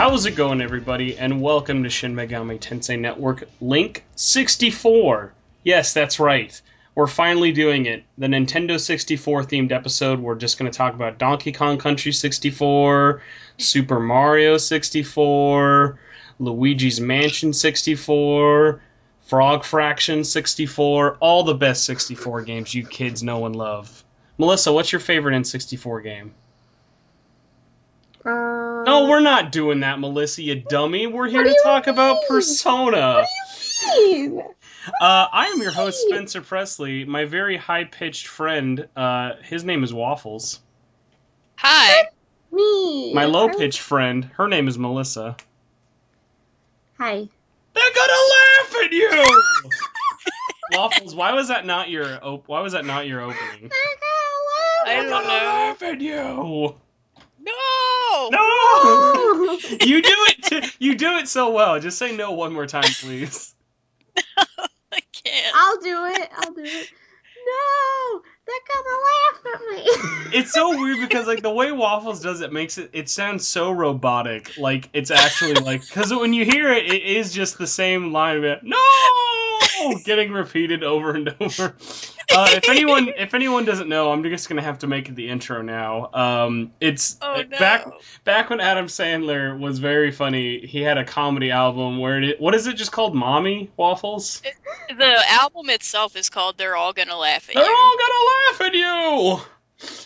How's it going, everybody? And welcome to Shin Megami Tensei Network Link 64. Yes, that's right. We're finally doing it. The Nintendo 64 themed episode. We're just going to talk about Donkey Kong Country 64, Super Mario 64, Luigi's Mansion 64, Frog Fraction 64, all the best 64 games you kids know and love. Melissa, what's your favorite N64 game? No, we're not doing that, Melissa, you dummy. We're here to talk about Persona. What do you mean? I am your host, Spencer Presley. My very high-pitched friend, his name is Waffles. Hi. Me. My low-pitched friend, her name is Melissa. Hi. They're gonna laugh at you! Waffles, why was that not your opening? I don't know. Laugh at you! No! No! You do it so well. Just say no one more time, please. I can't. I'll do it. No! They're gonna laugh at me. It's so weird because like the way Waffles does it makes it sounds so robotic. Like it's actually like because when you hear it, it is just the same line of it. No, getting repeated over and over. If anyone doesn't know, I'm just gonna have to make it the intro now. Back when Adam Sandler was very funny. He had a comedy album where what is it just called? Mommy Waffles. The album itself is called "They're All Gonna Laugh at You." They're all gonna laugh at you!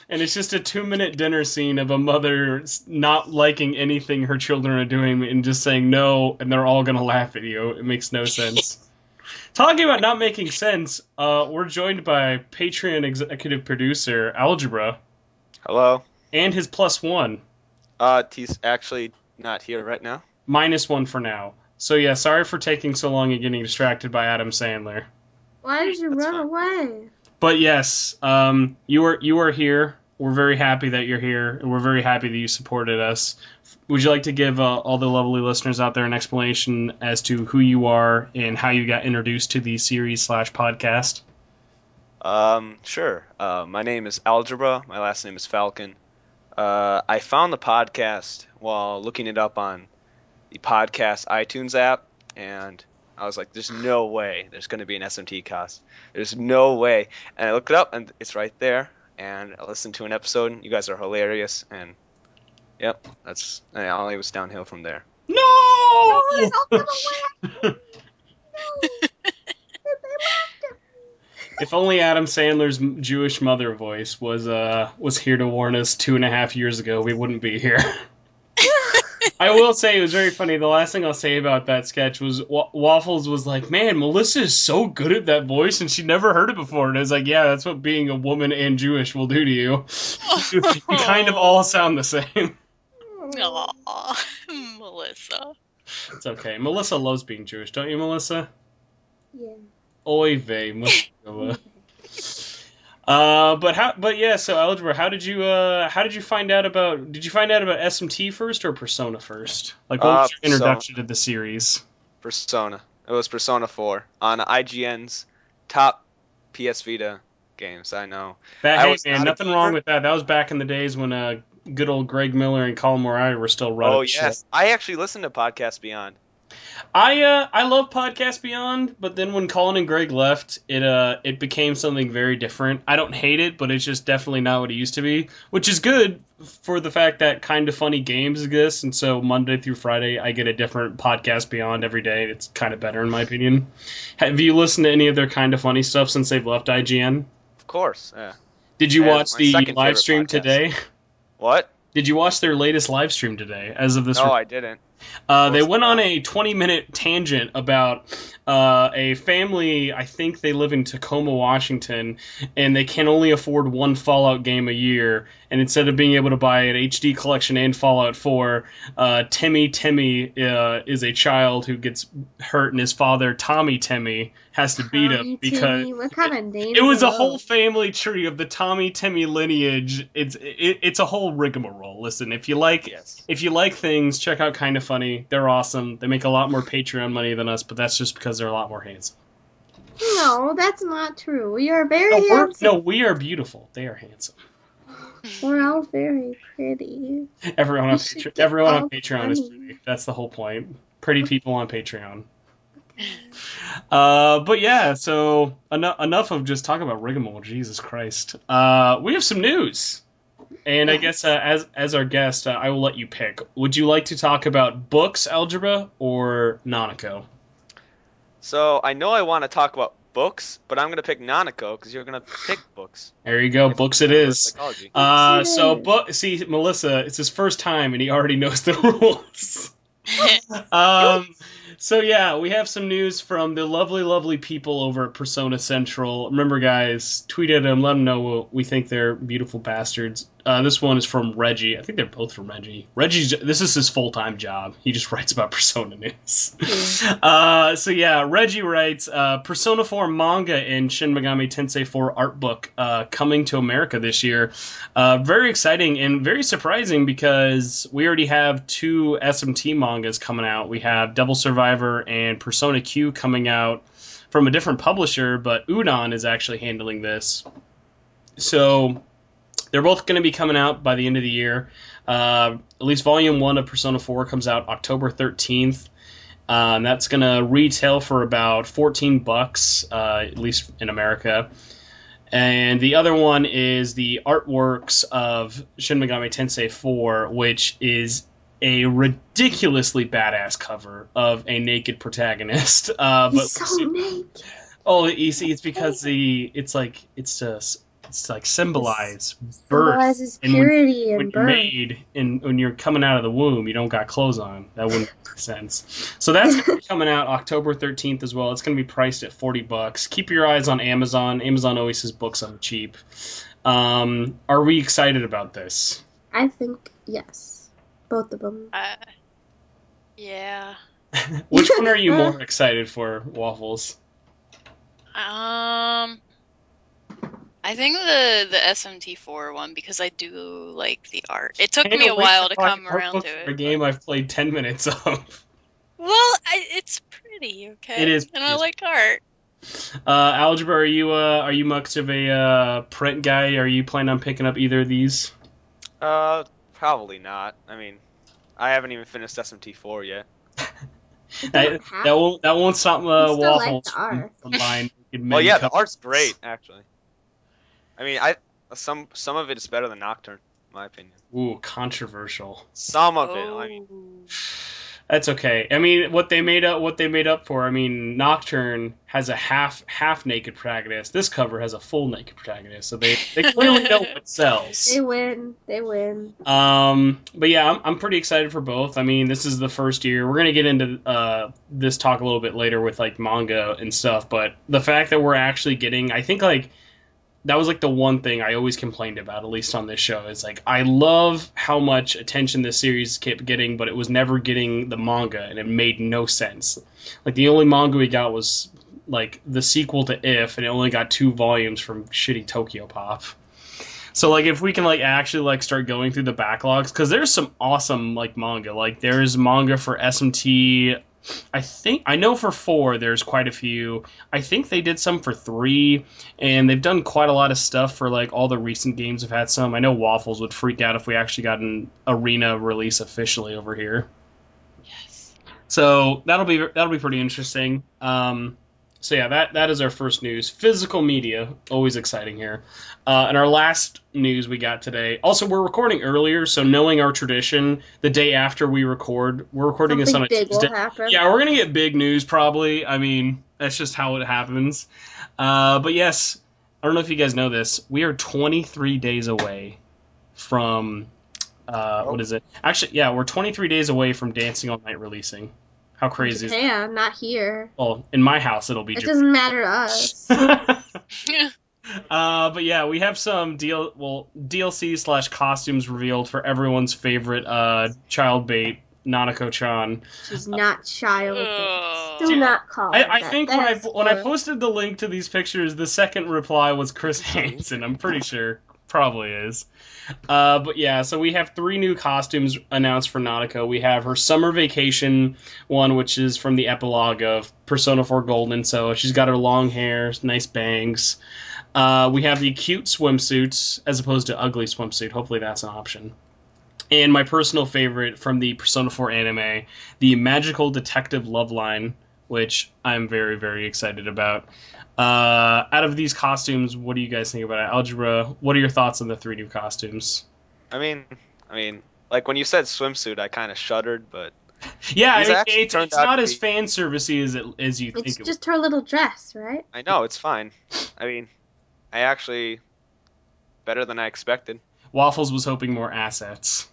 And it's just a 2-minute dinner scene of a mother not liking anything her children are doing and just saying no, and they're all gonna laugh at you. It makes no sense. Talking about not making sense, we're joined by Patreon executive producer, Algebra. Hello. And his +1. He's actually not here right now. -1 for now. So yeah, sorry for taking so long and getting distracted by Adam Sandler. Why did you run away? But yes, you are here. We're very happy that you're here, and we're very happy that you supported us. Would you like to give all the lovely listeners out there an explanation as to who you are and how you got introduced to the series/podcast? Sure. My name is Algebra. My last name is Falcon. I found the podcast while looking it up on the podcast iTunes app, and I was like, there's no way there's going to be an SMT cast. There's no way. And I looked it up, and it's right there, and I listened to an episode. You guys are hilarious, and yep, it was downhill from there. No! If only Adam Sandler's Jewish mother voice was here to warn us 2.5 years ago, we wouldn't be here. I will say it was very funny. The last thing I'll say about that sketch was Waffles was like, man, Melissa is so good at that voice, and she'd never heard it before. And I was like, yeah, that's what being a woman and Jewish will do to you. You kind of all sound the same. Aww, Melissa. It's okay. Melissa loves being Jewish, don't you, Melissa? Yeah. Oy vey, Melissa. So Algebra, how did you find out about? Did you find out about SMT first or Persona first? Like, what was your introduction to the series? Persona. It was Persona 4 on IGN's top PS Vita games. I know. Hey, man, nothing wrong with that. That was back in the days when good old Greg Miller and Colin Moriarty were still running. Oh yes, shit. I actually listened to Podcast Beyond. I love Podcast Beyond, but then when Colin and Greg left, it became something very different. I don't hate it, but it's just definitely not what it used to be, which is good for the fact that Kind of Funny Games exist, and so Monday through Friday I get a different Podcast Beyond every day. It's kind of better in my opinion. Have you listened to any of their Kind of Funny stuff since they've left IGN? Of course, yeah. Did you watch the live stream today? What? Did you watch their latest live stream today, as of this? No, I didn't. They went on a 20-minute tangent about a family. I think they live in Tacoma, Washington, and they can only afford one Fallout game a year. And instead of being able to buy an HD collection and Fallout 4, Timmy is a child who gets hurt, and his father, Timmy, has to beat him because it was a whole family tree of the Timmy lineage. It's a whole rigmarole. Listen, if you like things, check out Kind of Funny. They're awesome. They make a lot more Patreon money than us, but that's just because they're a lot more handsome. No, that's not true. We are very handsome. No, we are beautiful. They are handsome. We're all very pretty. Everyone We on should get everyone on all Patreon is funny. pretty. That's the whole point. Pretty people on Patreon. But yeah, so enough of just talking about rigmarole. Jesus Christ. We have some news. And I guess as our guest, I will let you pick. Would you like to talk about books, algebra, or Nanako? So I know I want to talk about books, but I'm gonna pick Nanako because you're gonna pick books. There you go, It's books it reverse is. psychology. See, Melissa, it's his first time and he already knows the rules. So yeah, we have some news from the lovely, lovely people over at Persona Central. Remember, guys, tweet at them, let them know we think they're beautiful bastards. This one is from Reggie. I think they're both from Reggie. This is his full-time job. He just writes about Persona news. So yeah, Reggie writes, Persona 4 manga and Shin Megami Tensei 4 art book coming to America this year. Very exciting and very surprising because we already have 2 SMT mangas coming out. We have Devil Survivor and Persona Q coming out from a different publisher, but Udon is actually handling this. So they're both going to be coming out by the end of the year. At least Volume 1 of Persona 4 comes out October 13th. And that's going to retail for about $14, at least in America. And the other one is the artworks of Shin Megami Tensei 4, which is a ridiculously badass cover of a naked protagonist. He's so naked. Oh, you see, it's because it's like symbolize birth. Symbolizes And purity when and you're birth. made and when you're coming out of the womb, you don't got clothes on. That wouldn't make sense. So that's gonna be coming out October 13th as well. It's going to be priced at $40. Keep your eyes on Amazon. Amazon always has books on the cheap. Are we excited about this? I think yes. Both of them. Yeah. Which one are you more excited for, Waffles? I think the SMT4 one because I do like the art. It took Can't me a wait while to talk come art around books to for it. a game I've played 10 minutes of. Well, it's pretty, okay? It is. And I like art. Algebra, are you much of a print guy? Are you planning on picking up either of these? Probably not. I mean, I haven't even finished SMT4 yet. That won't stop still like Waffles the art. from buying. Well, yeah, the art's great, actually. I mean, some of it is better than Nocturne, in my opinion. Ooh, controversial. Some of it, I mean. That's okay. I mean, what they made up for. I mean, Nocturne has a half naked protagonist. This cover has a full naked protagonist, so they clearly know what sells. They win. But yeah, I'm pretty excited for both. I mean, this is the first year. We're gonna get into this talk a little bit later with like manga and stuff. But the fact that we're actually getting, I think like. That was like the one thing I always complained about, at least on this show, is like I love how much attention this series kept getting, but it was never getting the manga, and it made no sense. Like the only manga we got was like the sequel to If, and it only got 2 volumes from shitty Tokyo Pop. So like if we can like actually like start going through the backlogs, because there's some awesome like manga. Like there's manga for SMT. I know for 4 there's quite a few. I think they did some for 3, and they've done quite a lot of stuff for like all the recent games have had some. I know Waffles would freak out if we actually got an arena release officially over here. Yes. So that'll be pretty interesting. So yeah, that is our first news. Physical media, always exciting here. And our last news we got today. Also, we're recording earlier, so knowing our tradition, the day after we record, we're recording this on a big Tuesday. will happen. Yeah, we're gonna get big news probably. I mean, that's just how it happens. But yes, I don't know if you guys know this. We are 23 days away from what is it? Actually, yeah, we're 23 days away from Dancing All Night releasing. How crazy is that? Japan, not here. Well, in my house, it'll be It Japan. doesn't matter to us. But yeah, we have some DLC / costumes revealed for everyone's favorite child bait, Nanako-chan. She's not child. Ugh. Do not call her I that. think That's when I gross. posted the link to these pictures, the second reply was Chris Hansen. I'm pretty sure. Probably is. But yeah, so we have 3 new costumes announced for Nanako. We have her summer vacation one, which is from the epilogue of Persona 4 Golden. So she's got her long hair, nice bangs. We have the cute swimsuits as opposed to ugly swimsuit. Hopefully that's an option. And my personal favorite from the Persona 4 anime, the Magical Detective Love Line, which I'm very, very excited about. Out of these costumes, what do you guys think about it? Algebra, what are your thoughts on the 3 new costumes? I mean, like when you said swimsuit, I kind of shuddered, but Yeah, these actually it's turned out not to as be- fan servicey as you think It's it just her little dress, right? I know it's fine. I mean, I actually better than I expected. Waffles was hoping more assets.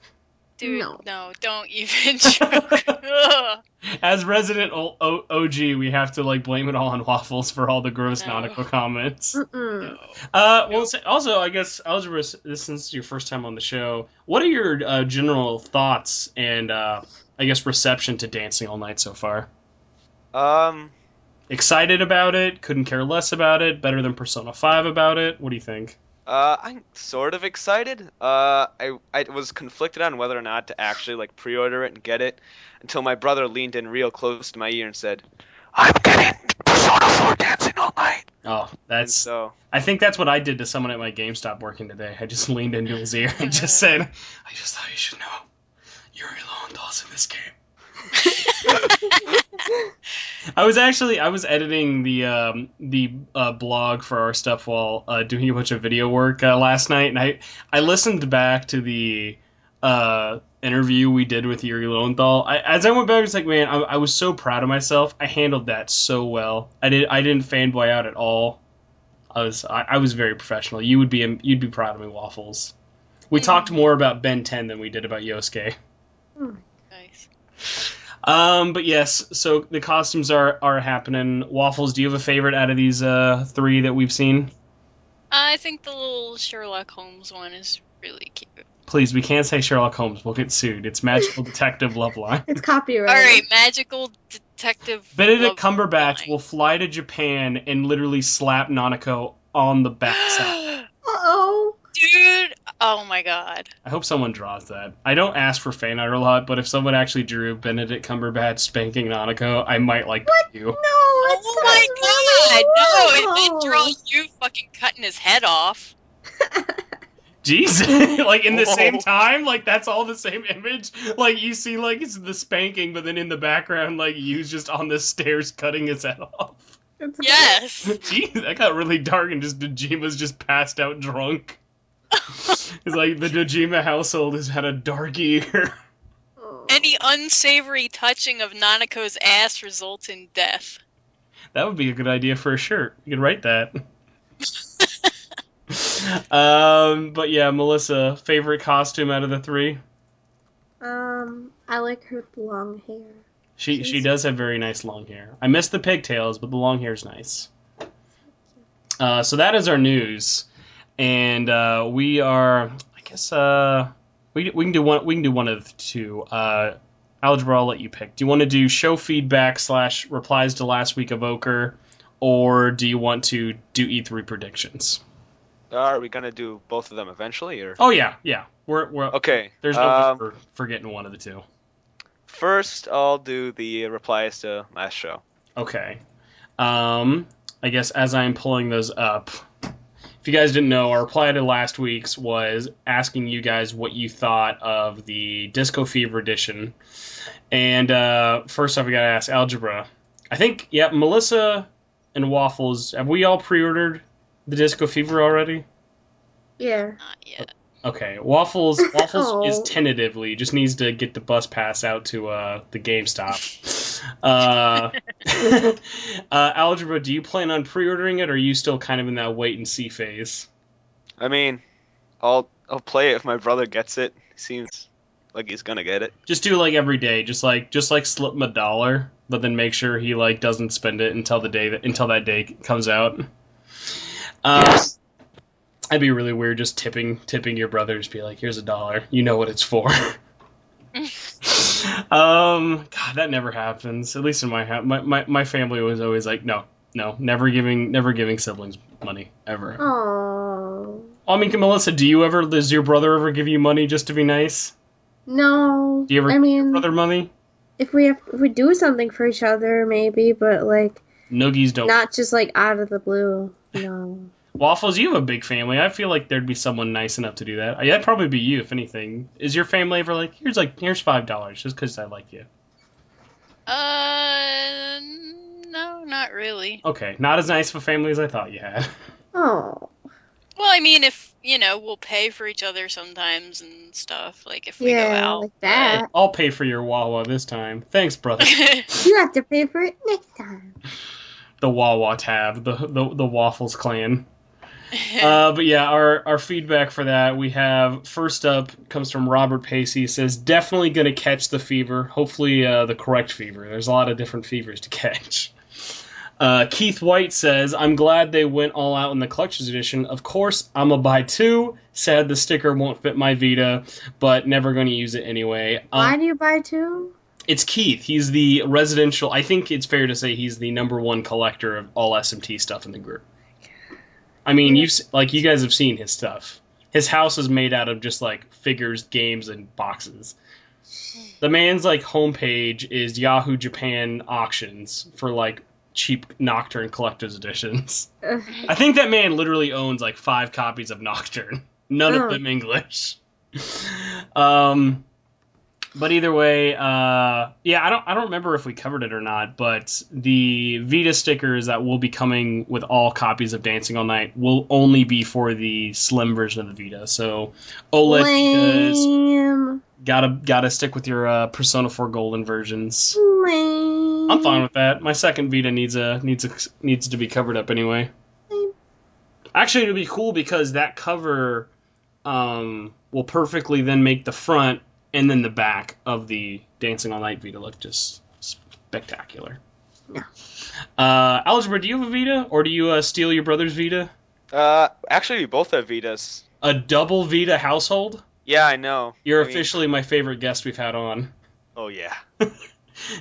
Dude, No. no, don't even joke. Ugh. As resident OG, we have to like blame it all on Waffles for all the gross No. nautical comments. Mm-mm. No. Well, Nope. also, I guess, Algebra, this is your first time on the show. What are your general thoughts and, I guess, reception to Dancing All Night so far? Excited about it? Couldn't care less about it? Better than Persona 5 about it? What do you think? I'm sort of excited. I was conflicted on whether or not to actually like pre-order it and get it until my brother leaned in real close to my ear and said, "I'm getting Persona 4 Dancing All Night." Oh, And so I think that's what I did to someone at my GameStop working today. I just leaned into his ear and just said, I just thought you should know. Yuri Lowenthal's in this game. I was editing the blog for our stuff while doing a bunch of video work last night, and I listened back to the interview we did with Yuri Lowenthal. As I went back, it's like, man, I was so proud of myself. I handled that so well. I didn't fanboy out at all. I was very professional. You'd be proud of me, Waffles. We talked more about Ben 10 than we did about Yosuke. Nice. But yes, so the costumes are happening. Waffles, do you have a favorite out of these 3 that we've seen? I think the little Sherlock Holmes one is really cute. Please, we can't say Sherlock Holmes. We'll get sued. It's Magical Detective Love Line. It's copyrighted. Alright, magical detective. Benedict love Cumberbatch line. will fly to Japan and literally slap Nanako on the backside. Uh-oh. Dude, oh my god. I hope someone draws that. I don't ask for fan art a lot, but if someone actually drew Benedict Cumberbatch spanking Nanako, I might like you. No, Oh my god! No, it draws you fucking cutting his head off. Jeez, like in the Whoa. same time, like that's all the same image. Like you see, like it's the spanking, but then in the background, like you's just on the stairs cutting his head off. Yes. Jeez, that got really dark, and just Nojima's just passed out drunk. It's like the Nojima household has had a dark year. Any unsavory touching of Nanako's ass results in death. That would be a good idea for a shirt. You could write that. But yeah, Melissa, favorite costume out of the 3? I like her long hair. She does have very nice long hair. I miss the pigtails, but the long hair's nice. So that is our news, and we are. I guess we can do one. We can do one of the 2. Algebra, I'll let you pick. Do you want to do show feedback / replies to last week evoker, or do you want to do E3 predictions? are we gonna do both of them eventually, or? Oh yeah. We're Okay. There's no need for forgetting one of the 2. First, I'll do the replies to last show. Okay. I guess as I'm pulling those up, if you guys didn't know, our reply to last week's was asking you guys what you thought of the Disco Fever edition. And first off, we gotta ask Algebra. I think, Melissa and Waffles, have we all pre-ordered the Disco Fever already? Yeah. Not yet. Okay, Waffles Oh. is tentatively, just needs to get the bus pass out to the GameStop. Algebra, do you plan on pre-ordering it, or are you still kind of in that wait-and-see phase? I mean, I'll play it if my brother gets it. He seems like he's gonna get it. Just do like every day, just like slip him $1, but then make sure he like doesn't spend it until that day comes out. Yes. That'd be really weird, just tipping your brother, just be like, here's $1, you know what it's for. God, that never happens. At least in my house, my family was always like, no, never giving siblings money ever. Oh. I mean, Melissa, does your brother ever give you money just to be nice? No. Do you ever I give your mean, brother money? if we do something for each other, maybe, but like Noogies don't. not just like out of the blue. No. Waffles, you have a big family. I feel like there'd be someone nice enough to do that. That'd probably be you, if anything. Is your family ever like, here's $5 just because I like you? No, not really. Okay, not as nice of a family as I thought you had. Oh. Well, I mean, if, we'll pay for each other sometimes and stuff, like if we go Yeah, out. like that. I'll pay for your Wawa this time. Thanks, brother. You have to pay for it next time. The Wawa tab, the Waffles clan. But yeah, our feedback for that, we have, first up, comes from Robert Pacey. He says, definitely going to catch the fever. Hopefully the correct fever. There's a lot of different fevers to catch. Keith White says, I'm glad they went all out in the Collector's Edition. Of course, I'm a buy 2. Sad the sticker won't fit my Vita, but never going to use it anyway. Why do you buy 2? It's Keith. He's the residential, I think it's fair to say he's the #1 collector of all SMT stuff in the group. I mean, you guys have seen his stuff. His house is made out of just figures, games, and boxes. The man's homepage is Yahoo Japan auctions for cheap Nocturne collector's editions. I think that man literally owns 5 copies of Nocturne. None of them English. But either way, I don't remember if we covered it or not, but the Vita stickers that will be coming with all copies of Dancing All Night will only be for the slim version of the Vita. So OLED Vitas, gotta stick with your Persona 4 Golden versions. Lame. I'm fine with that. My second Vita needs to be covered up anyway. Actually, it'll be cool because that cover will perfectly then make the front and then the back of the Dancing All Night Vita look just spectacular. No. Algebra, do you have a Vita, or do you steal your brother's Vita? Actually, we both have Vitas. A double Vita household? Yeah, I know. You're officially my favorite guest we've had on. Oh, yeah.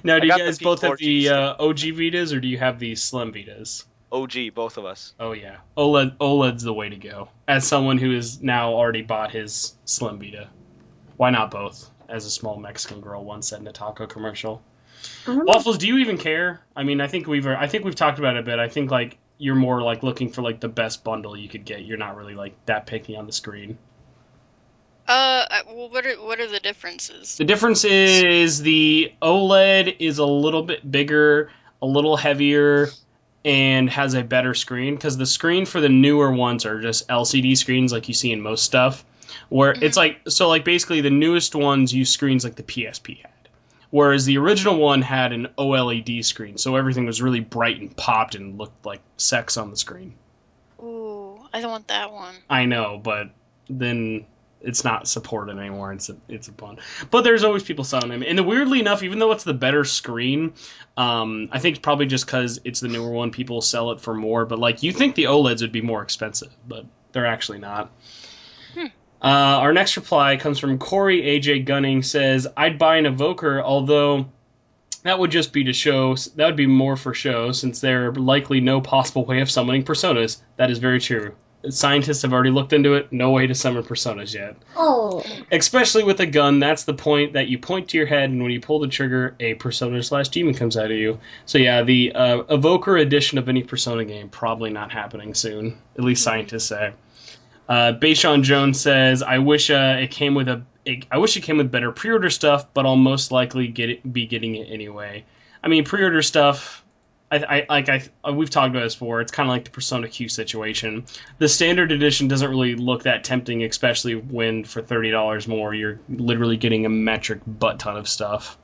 Now, do you got guys the both have the P4G OG Vitas, or do you have the Slim Vitas? OG, both of us. Oh, yeah. OLED's the way to go. As someone who has now already bought his Slim Vita. Why not both? As a small Mexican girl once said in a taco commercial. Waffles, do you even care? I mean, I think we've talked about it a bit. I think you're more looking for the best bundle you could get. You're not really that picky on the screen. Well, what are the differences? The difference is the OLED is a little bit bigger, a little heavier, and has a better screen, because the screen for the newer ones are just LCD screens like you see in most stuff. Where it's basically the newest ones use screens like the PSP had. Whereas the original one had an OLED screen, so everything was really bright and popped and looked like sex on the screen. Ooh, I don't want that one. I know, but then it's not supported anymore. It's a bun. But there's always people selling them. And weirdly enough, even though it's the better screen, I think probably just because it's the newer one, people sell it for more. But you think the OLEDs would be more expensive, but they're actually not. Our next reply comes from Corey AJ Gunning. Says, I'd buy an Evoker, although that would just be to show. That would be more for show, since there are likely no possible way of summoning Personas. That is very true. Scientists have already looked into it. No way to summon Personas yet. Oh. Especially with a gun, that's the point that you point to your head, and when you pull the trigger, a Persona/Demon comes out of you. So yeah, the Evoker edition of any Persona game, probably not happening soon. At least scientists say. Bayshawn Jones says, I wish it came with better pre-order stuff, but I'll most likely be getting it anyway. I mean, pre-order stuff, we've talked about this before. It's kind of like the Persona Q situation. The standard edition doesn't really look that tempting, especially when for $30 more you're literally getting a metric butt ton of stuff.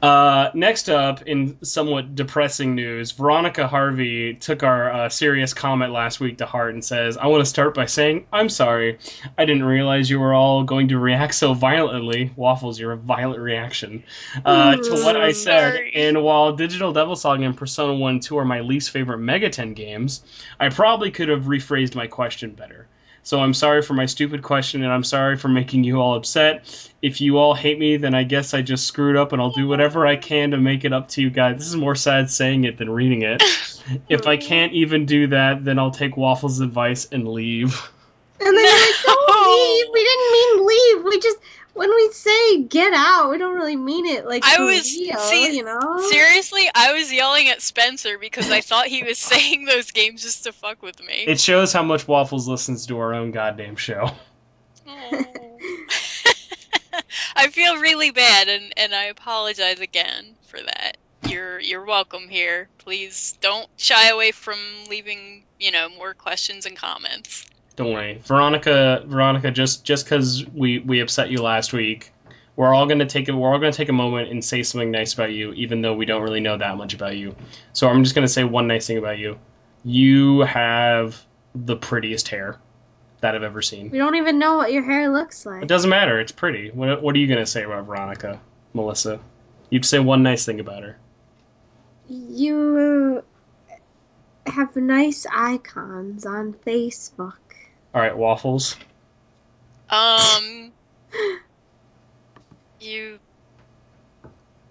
Next up, in somewhat depressing news, Veronica Harvey took our serious comment last week to heart and says, I want to start by saying, I'm sorry. I didn't realize you were all going to react so violently. Waffles, you're a violent reaction. To what I said. Sorry. And while Digital Devil Saga and Persona 1 and 2 are my least favorite Megaten games, I probably could have rephrased my question better. So I'm sorry for my stupid question, and I'm sorry for making you all upset. If you all hate me, then I guess I just screwed up, and I'll do whatever I can to make it up to you guys. This is more sad saying it than reading it. If I can't even do that, then I'll take Waffles' advice and leave. And then you're like, don't leave. We didn't mean leave. when we say get out, we don't really mean it like I for was real, see, you know? seriously, I was yelling at Spencer because I thought he was saying those games just to fuck with me. It shows how much Waffles listens to our own goddamn show. Oh. I feel really bad, and I apologize again for that. You're welcome here. Please don't shy away from leaving, more questions and comments. Don't worry, Veronica. Just because we upset you last week, we're all gonna take a moment and say something nice about you, even though we don't really know that much about you. So I'm just gonna say one nice thing about you. You have the prettiest hair that I've ever seen. We don't even know what your hair looks like. It doesn't matter. It's pretty. What are you gonna say about Veronica, Melissa? You'd say one nice thing about her. You have nice icons on Facebook. All right, Waffles. You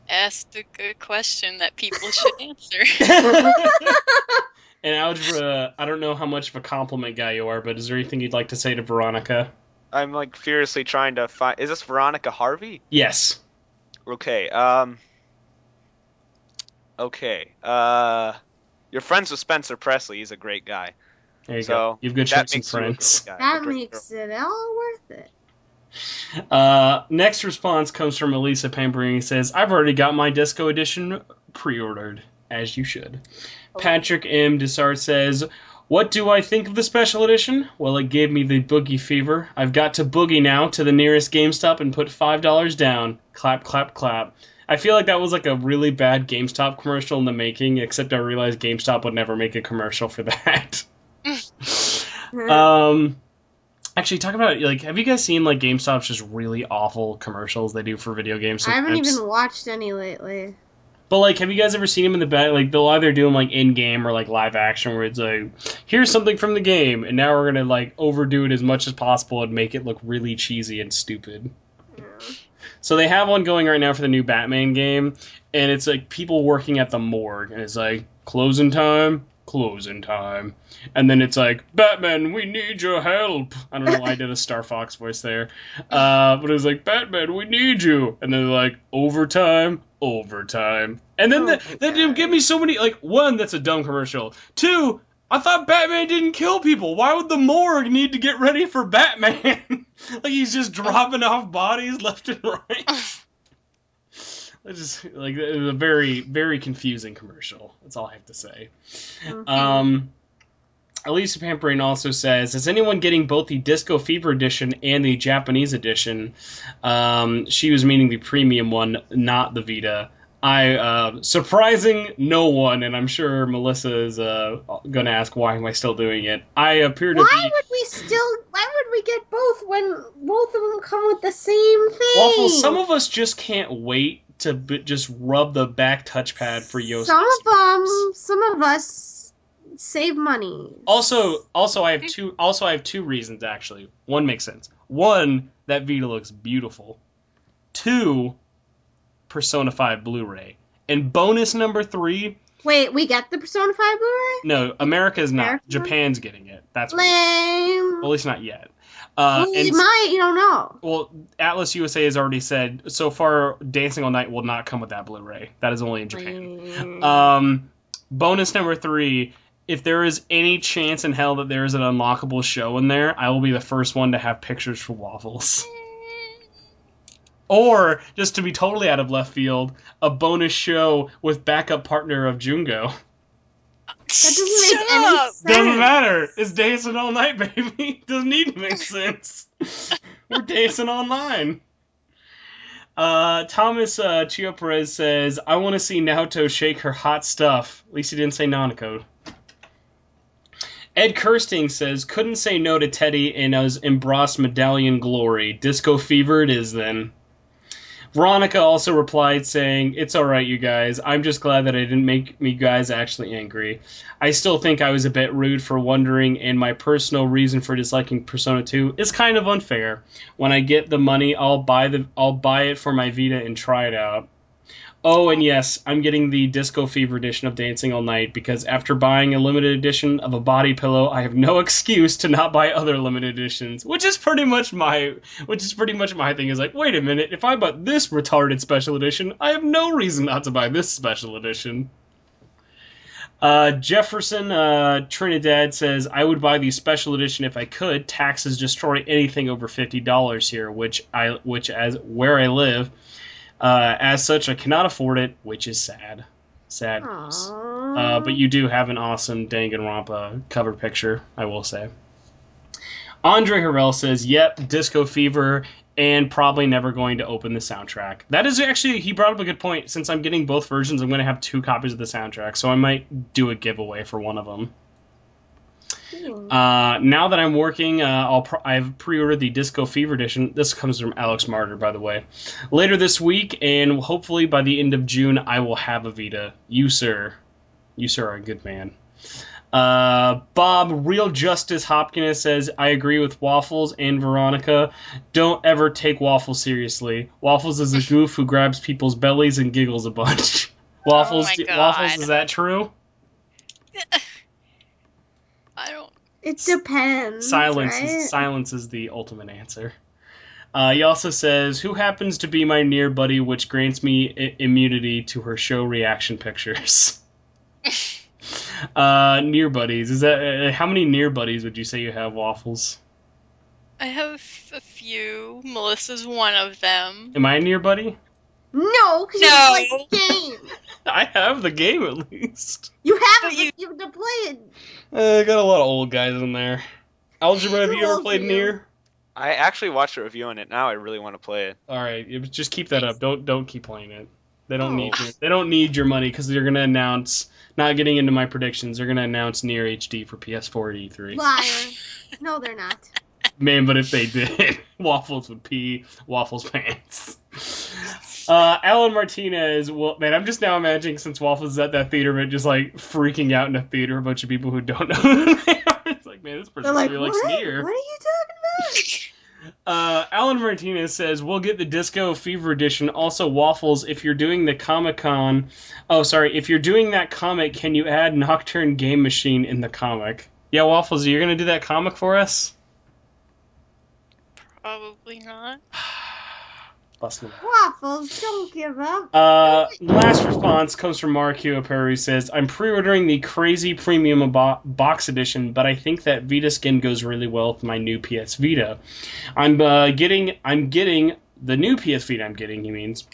asked a good question that people should answer. And Algebra, I don't know how much of a compliment guy you are, but is there anything you'd like to say to Veronica? I'm like furiously trying to find. Is this Veronica Harvey? Yes. Okay. Okay. You're friends with Spencer Presley. He's a great guy. There you So, go. You've good that checks and makes you a friends. great guy. That makes it all worth it. Next response comes from Elisa Pampering. He says, I've already got my Disco Edition pre-ordered, as you should. Patrick M. Dessart says, what do I think of the special edition? Well, it gave me the boogie fever. I've got to boogie now to the nearest GameStop and put $5 down. Clap, clap, clap. I feel like that was like a really bad GameStop commercial in the making, except I realized GameStop would never make a commercial for that. Actually, talk about, like, have you guys seen, like, GameStop's just really awful commercials they do for video games I haven't sometimes? even watched any lately. But, like, have you guys ever seen them in the back? Like, they'll either do them, like, in-game or, like, live action, where it's like, here's something from the game, and now we're gonna, like, overdo it as much as possible and make it look really cheesy and stupid. Yeah. So they have one going right now for the new Batman game, and it's, like, people working at the morgue, and it's like, closing time. And then it's like, Batman, we need your help. I don't know why I did a Star Fox voice there. But it was like, Batman, we need you. And then they're like, overtime. And then they do give me so many, like, one, that's a dumb commercial. Two, I thought Batman didn't kill people. Why would the morgue need to get ready for Batman? Like, he's just dropping off bodies left and right. It's just, like, it was a very, very confusing commercial. That's all I have to say. Mm-hmm. Elisa Pampering also says, is anyone getting both the Disco Fever edition and the Japanese edition? She was meaning the premium one, not the Vita. Surprising no one, and I'm sure Melissa is going to ask, why am I still doing it? I appear to Why would we get both when both of them come with the same thing? Waffle, some of us just can't wait to just rub the back touchpad for Yoshi. Some of us save money. Also, I have two reasons actually. One makes sense. One, that Vita looks beautiful. Two, Persona 5 Blu-ray. And bonus number 3. Wait, we get the Persona 5 Blu-ray? No, America's not. America? Japan's getting it. That's Lame. well, at least not yet. You might, you don't know. Well, Atlas USA has already said so far Dancing All Night will not come with that Blu-ray. That is only in Japan. Bonus number 3, if there is any chance in hell that there is an unlockable show in there, I will be the first one to have pictures for Waffles. Or, just to be totally out of left field, a bonus show with backup partner of Jungo. That doesn't make any sense. Doesn't matter. It's dancing all night, baby. Doesn't need to make sense. We're dancing online. Thomas Chio Perez says, I want to see Naoto shake her hot stuff. At least he didn't say Nanako. Ed Kirsting says, couldn't say no to Teddy in his embossed medallion glory. Disco fever it is then. Veronica also replied saying, it's alright you guys, I'm just glad that I didn't make me guys actually angry. I still think I was a bit rude for wondering, and my personal reason for disliking Persona 2 is kind of unfair. When I get the money, I'll buy it for my Vita and try it out. Oh, and yes, I'm getting the Disco Fever edition of Dancing All Night because after buying a limited edition of a body pillow, I have no excuse to not buy other limited editions, which is pretty much my thing. Is like, wait a minute, if I bought this retarded special edition, I have no reason not to buy this special edition. Jefferson Trinidad says, I would buy the special edition if I could. Taxes destroy anything over $50 here, which as where I live. As such, I cannot afford it, which is sad. Sad news. But you do have an awesome Danganronpa cover picture, I will say. Andre Harrell says, yep, Disco Fever, and probably never going to open the soundtrack. That is actually, he brought up a good point. Since I'm getting both versions, I'm going to have 2 copies of the soundtrack, so I might do a giveaway for one of them. Now that I'm working, I've pre-ordered the Disco Fever edition. This comes from Alex Martyr, by the way. Later this week, and hopefully by the end of June, I will have a Vita. You, sir, are a good man. Bob Real Justice Hopkins says, I agree with Waffles and Veronica. Don't ever take Waffles seriously. Waffles is a goof who grabs people's bellies and giggles a bunch. Waffles, Oh my God. Waffles, is that true? I don't. It depends. Silence is the ultimate answer. He also says, who happens to be my near buddy, which grants me immunity to her show reaction pictures. Near buddies. Is that how many near buddies would you say you have, Waffles? I have a few. Melissa's one of them. Am I a near buddy? No, because No. you play the game. I have the game at least. You have But it, you have to play it. I got a lot of old guys in there. Algebra, have you ever old played for you. Nier? I actually watched a review on it. Now I really want to play it. All right, just keep that up. Don't keep playing it. They don't Oh. need they don't need your money because they're gonna announce. Not getting into my predictions, they're gonna announce Nier HD for PS4 at E3. Liar. No, they're not. Man, but if they did, Waffles would pee Waffles' pants. Alan Martinez, well, man, I'm just now imagining since Waffles is at that theater, but just like freaking out in a theater, a bunch of people who don't know who they are. It's like, man, this person They're like, really what? likes Nier. What are you talking Alan Martinez says, we'll get the Disco Fever edition. Also, Waffles, if you're doing the Comic-Con... Oh, sorry. If you're doing that comic, can you add Nocturne Game Machine in the comic? Yeah, Waffles, you're going to do that comic for us? Probably not. Busting it. about? Waffles, don't give up. Last response comes from Mark Huapero, who says, I'm pre-ordering the Crazy Premium Box Edition, but I think that Vita skin goes really well with my new PS Vita. I'm getting the new PS Vita I'm getting, he means.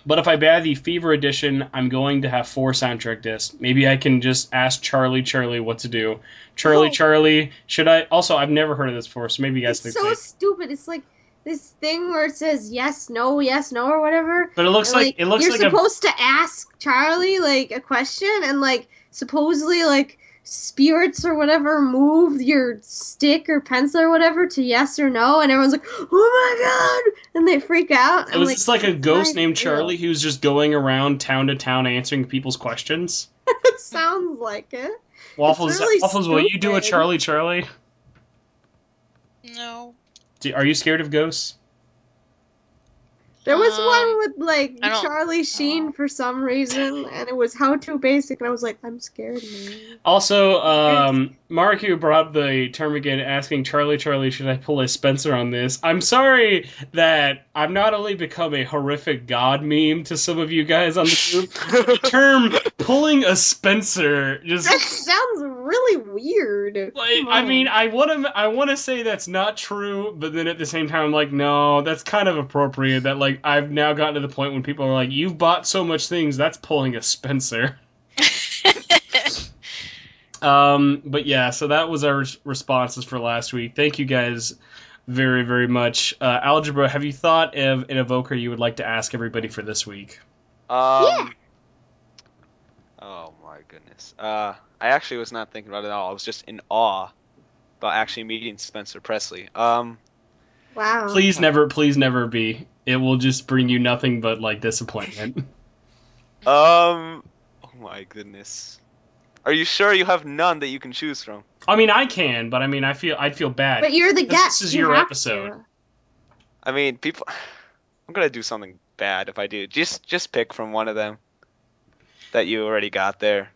But if I buy the Fever Edition, I'm going to have 4 soundtrack discs. Maybe I can just ask Charlie what to do. Charlie, should I... Also, I've never heard of this before, so maybe you guys It's think... so stupid. It's like this thing where it says yes, no, or whatever. But it looks And, like... It looks you're like supposed to ask Charlie, like, a question, and, like, supposedly, like, spirits or whatever move your stick or pencil or whatever to yes or no, and everyone's like, oh my god, and they freak out. It was just like a ghost named real. Charlie who's just going around town to town answering people's questions. It sounds like it. Waffles, really will you do a stupid. Charlie? No. Are you scared of ghosts? There was one with, like, I don't- Charlie Sheen for some reason, and it was how to basic, and I was like, I'm scared, man. Also, Maruku brought up the term again, asking Charlie, should I pull a Spencer on this? I'm sorry that I've not only become a horrific god meme to some of you guys on the group, but the term pulling a Spencer just... That sounds really weird. Like, I mean, I want to say that's not true, but then at the same time, I'm like, no, that's kind of appropriate. That, like, I've now gotten to the point when people are like, you've bought so much things, that's pulling a Spencer. But yeah, so that was our responses for last week. Thank you guys very, very much. Algebra, have you thought of an evoker you would like to ask everybody for this week? Yeah. Oh my goodness. I actually was not thinking about it at all. I was just in awe about actually meeting Spencer Presley. Wow. Please never be. It will just bring you nothing but, like, disappointment. Oh my goodness. Are you sure you have none that you can choose from? I mean, I can, but I mean, I'd feel bad. But you're the This guest. is you your have episode. to. I mean, people... I'm gonna do something bad if I do. Just pick from one of them that you already got there.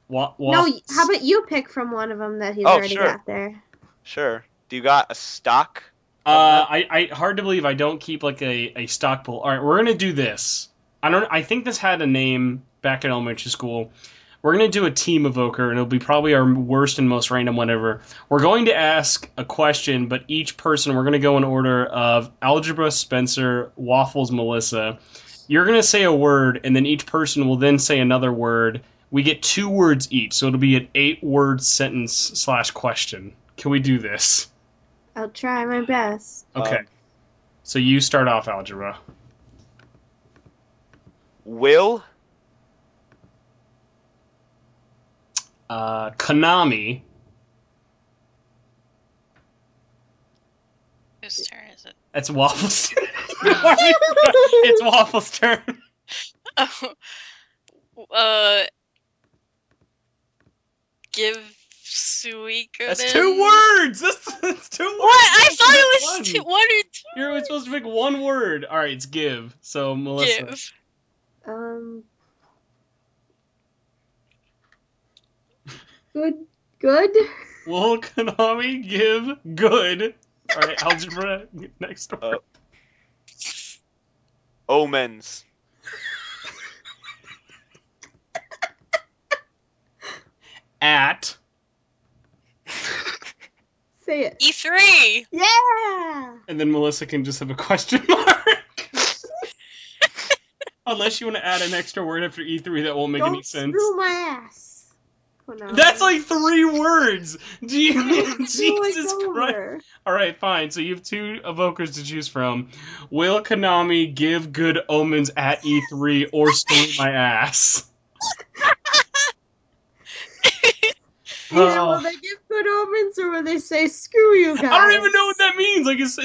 No, how about you pick from one of them that he's already got there? Sure. Do you got a stock? I hard to believe I don't keep like a stock pool. All right, we're gonna do this. I think this had a name back in elementary school. We're gonna do a team evoker, and it'll be probably our worst and most random one ever. We're going to ask a question, but each person we're gonna go in order of Algebra, Spencer, Waffles, Melissa. You're gonna say a word, and then each person will then say another word. We get 2 words each, so it'll be an 8-word sentence / question. Can we do this? I'll try my best. Okay. So you start off, Algebra. Will. Konami. Whose turn is it? It's Waffles. It's Waffles' turn. Oh. Give Suika. That's 2 words. That's 2 words. What? I thought it was 1 or 2. You're only supposed to pick 1 word. All right, it's give. So Melissa. Give. Good. Will Konami give good? All right, Algebra. Next word. Omens. At. Say it. E3. Yeah. And then Melissa can just have a question mark. Unless you want to add an extra word after E3 that won't make any sense. Screw my ass. No. That's like 3 words. Jesus over. Christ. All right, fine. So you have 2 evokers to choose from. Will Konami give good omens at E3 or screw my ass? Either will they give good omens or will they say screw you guys? I don't even know what that means. Like it's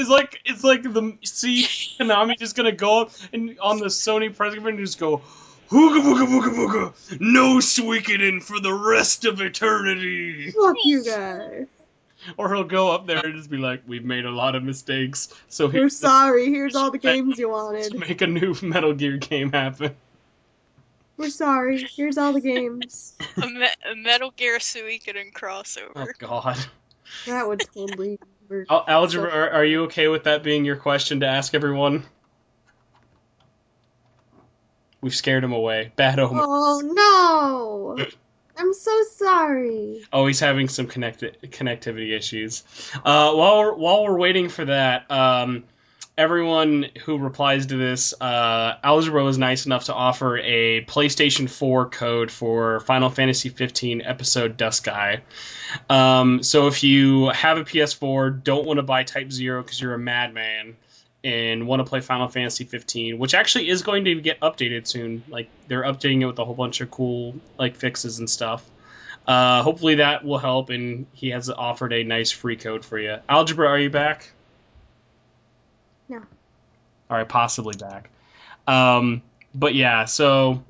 like the Konami just gonna go up and on the Sony press conference and just go hooga booga booga booga, no Suikoden for the rest of eternity. Fuck you guys. Or he'll go up there and just be like, we've made a lot of mistakes, so we're sorry. Here's all the games you wanted. To make a new Metal Gear game happen. We're sorry. Here's all the games. A Metal Gear Suikoden crossover. Oh God. That would totally work. Algebra, are you okay with that being your question to ask everyone? We've scared him away. Bad omen. Oh no! I'm so sorry. Oh, he's having some connectivity issues. While we're waiting for that, everyone who replies to this, Algebra was nice enough to offer a PlayStation 4 code for Final Fantasy 15 episode Duskai. So if you have a PS4, don't want to buy Type 0 because you're a madman, and want to play Final Fantasy 15, which actually is going to get updated soon. Like, they're updating it with a whole bunch of cool like fixes and stuff. Hopefully that will help, and he has offered a nice free code for you. Algebra, are you back? No. All right, possibly back. But yeah, so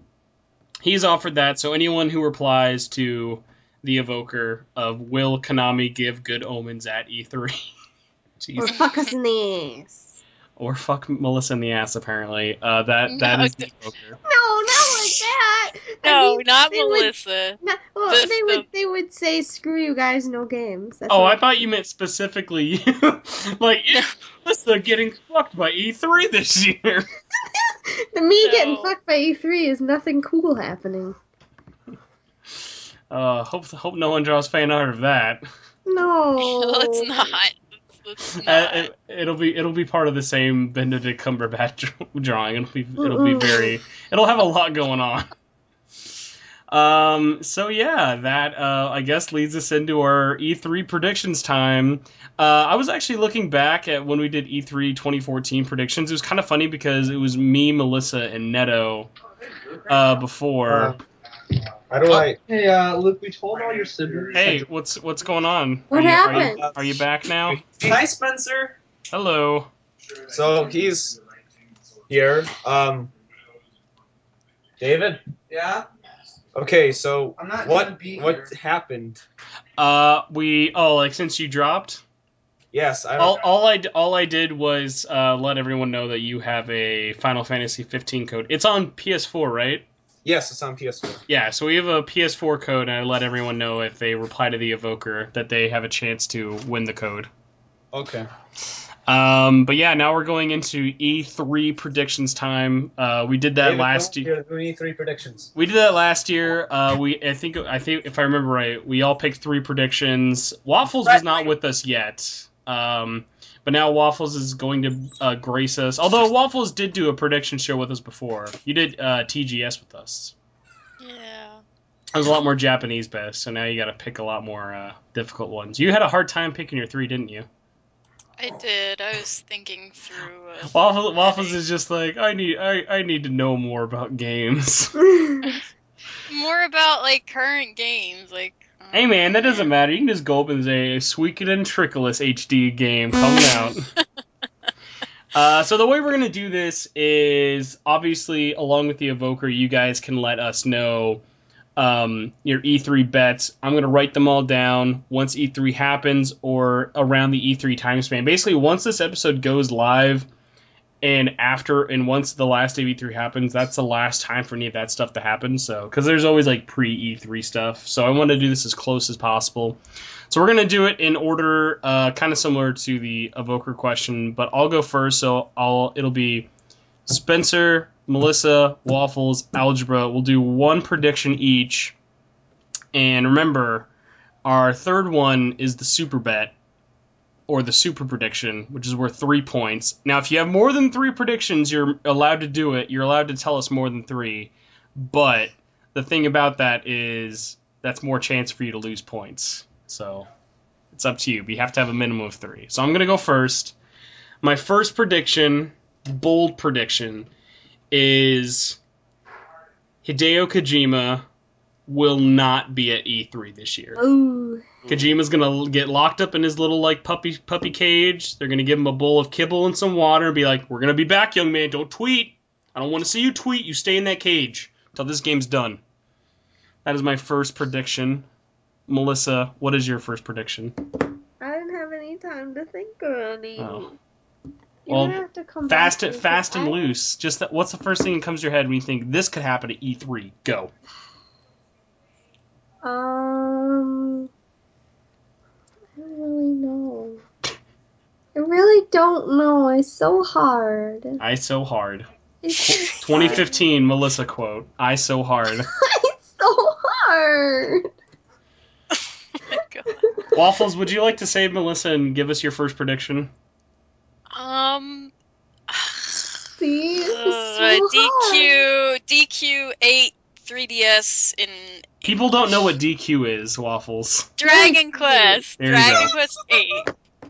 he's offered that. So anyone who replies to the evoker of will Konami give good omens at E3? Or fuck us in the ass. Or fuck Melissa in the ass, apparently. That is the evoker. No, not like that. No, not Melissa. They would say screw you guys, no games. That's I thought you meant specifically you. Like, Melissa getting fucked by E3 this year. Getting fucked by E3 is nothing cool happening. Hope no one draws fan art of that. No. Let's not. It'll be part of the same Benedict Cumberbatch drawing. It'll have a lot going on. So yeah, that I guess leads us into our E3 predictions time. I was actually looking back at when we did E3 2014 predictions. It was kind of funny because it was me, Melissa, and Neto before. How do I? Hey, Luke, we told all your siblings. Hey, what's going on? What happened? Are you back now? Hi, Spencer. Hello. So he's here. David. Yeah. Okay, so what happened? Like since you dropped? Yes, I All I did was let everyone know that you have a Final Fantasy 15 code. It's on PS4, right? Yes, it's on PS4. Yeah, so we have a PS4 code, and I let everyone know if they reply to the Evoker that they have a chance to win the code. Okay. But yeah, now we're going into E3 predictions time. We did that last year. E3 predictions. We did that last year. I think if I remember right, we all picked 3 predictions. Waffles was not with us yet. But now Waffles is going to grace us. Although Waffles did do a prediction show with us before. You did TGS with us. Yeah. It was a lot more Japanese based, so now you got to pick a lot more difficult ones. You had a hard time picking your 3, didn't you? I did. I was thinking through. Waffles is just like I need to know more about games. More about like current games, like. Hey man, that doesn't matter. You can just go up and say Suikoden and Trickless HD game coming out. So the way we're gonna do this is obviously along with the Evoker, you guys can let us know your E3 bets. I'm gonna write them all down once E3 happens or around the E3 time span. Basically, once this episode goes live and once the last day of E3 happens, that's the last time for any of that stuff to happen. So, because there's always like pre-E3 stuff, so I want to do this as close as possible. So we're gonna do it in order, kind of similar to the Evoker question, but I'll go first. So it'll be Spencer, Melissa, Waffles, Algebra. We'll do 1 prediction each, and remember, our third one is the super bet. Or the super prediction, which is worth 3 points. Now, if you have more than 3 predictions, you're allowed to do it. You're allowed to tell us more than 3. But the thing about that is that's more chance for you to lose points. So it's up to you. But you have to have a minimum of 3. So I'm going to go first. My first prediction, bold prediction, is Hideo Kojima will not be at E3 this year. Ooh. Kojima's gonna get locked up in his little like puppy cage. They're gonna give him a bowl of kibble and some water and be like, "We're gonna be back, young man. Don't tweet. I don't want to see you tweet. You stay in that cage until this game's done." That is my first prediction. Melissa, what is your first prediction? I didn't have any time to think of any. Oh. You're Well, gonna have to come fast back to and loose. Just what's the first thing that comes to your head when you think this could happen at E3? Go. I don't really know. I really don't know. It's so hard. I so hard. It's so 2015 Melissa quote. I so hard. It's so hard. Oh my God. Waffles, would you like to save Melissa and give us your first prediction? See? It's so hard. DQ 8 3DS in People don't know what DQ is, Waffles. Dragon Quest. There you Dragon go. Quest 8.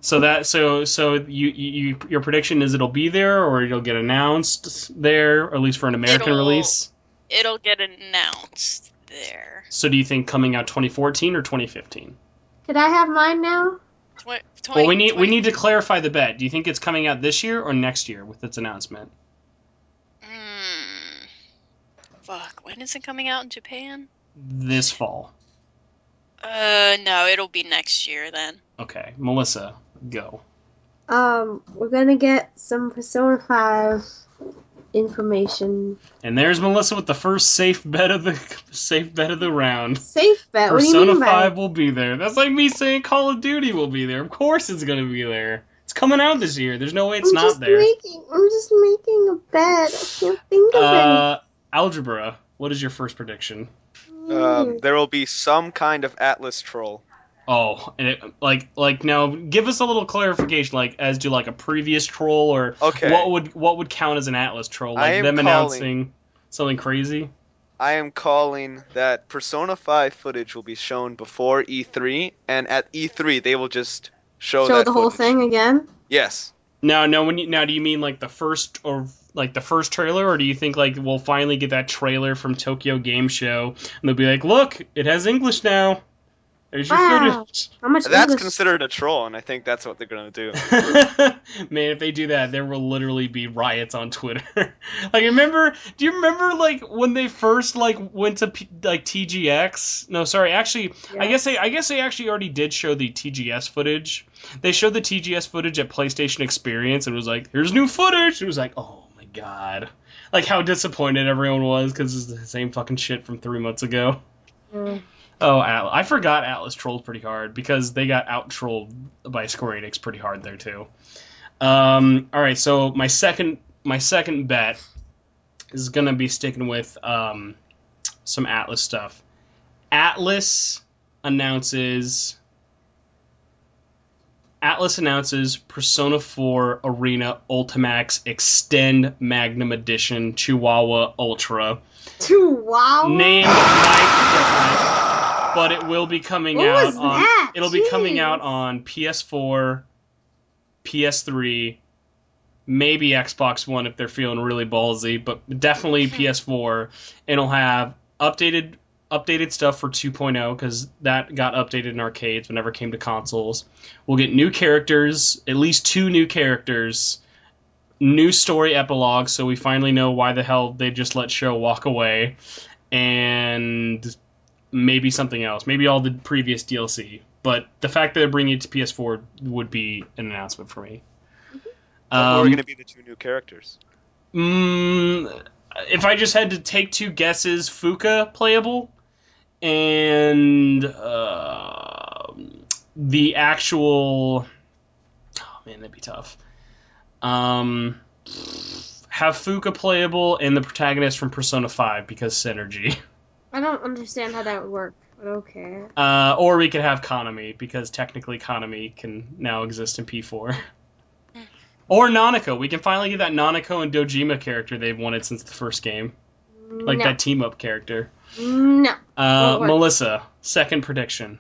So your prediction is it'll be there or it'll get announced there, or at least for an American release? It'll get announced there. So do you think coming out 2014 or 2015? Could I have mine now? Well, we need to clarify the bet. Do you think it's coming out this year or next year with its announcement? Fuck, when is it coming out in Japan? This fall. No, it'll be next year then. Okay, Melissa, go. We're gonna get some Persona 5 information. And there's Melissa with the first safe bet of the round. Safe bet? What do you Persona mean by 5 will be there. That's like me saying Call of Duty will be there. Of course it's gonna be there. It's coming out this year. There's no way it's not there. I'm just making a bet. I can't think of any. Algebra, what is your first prediction? There will be some kind of Atlas troll. Oh, and like now, give us a little clarification, like as to like a previous troll, or Okay. what would count as an Atlas troll, like them announcing something crazy. I am calling that Persona 5 footage will be shown before E3, and at E3 they will just show that the whole footage. thing again? Yes. No. Do you mean like the first trailer, or do you think like we'll finally get that trailer from Tokyo Game Show and they'll be like, look, it has English now. There's your Wow. footage. How much That's English? considered a troll, and I think that's what they're gonna do. Man, if they do that, there will literally be riots on Twitter. Like, do you remember, like, when they first, like, went to, TGX? No, sorry, actually, Yeah. I guess they actually already did show the TGS footage. They showed the TGS footage at PlayStation Experience, and it was like, here's new footage! It was like, oh my god. Like, how disappointed everyone was, because it's the same fucking shit from 3 months ago. Mm. Oh, I forgot Atlas trolled pretty hard because they got out-trolled by Square Enix pretty hard there too. All right, so my second bet is gonna be sticking with some Atlas stuff. Atlas announces Persona 4 Arena Ultimax Extend Magnum Edition Chihuahua Ultra. Chihuahua. Named Life Different. But it will be coming What out was on. that? It'll be coming Jeez. out on PS4, PS3, maybe Xbox One if they're feeling really ballsy, but definitely PS4. And it'll have updated stuff for 2.0 because that got updated in arcades but never came to consoles. We'll get new characters, at least 2 new characters, new story epilogue, so we finally know why the hell they just let Sho walk away, and maybe something else. Maybe all the previous DLC. But the fact that they're bringing it to PS4 would be an announcement for me. Who are going to be the 2 new characters? If I just had to take 2 guesses, Fuka playable, and the actual... Oh man, that'd be tough. Have Fuka playable and the protagonist from Persona 5 because synergy. I don't understand how that would work, but okay. Or we could have Konami, because technically Konami can now exist in P4. Or Nanako. We can finally get that Nanako and Dojima character they've wanted since the first game. Like that team-up character. No. Won't work. Melissa, second prediction.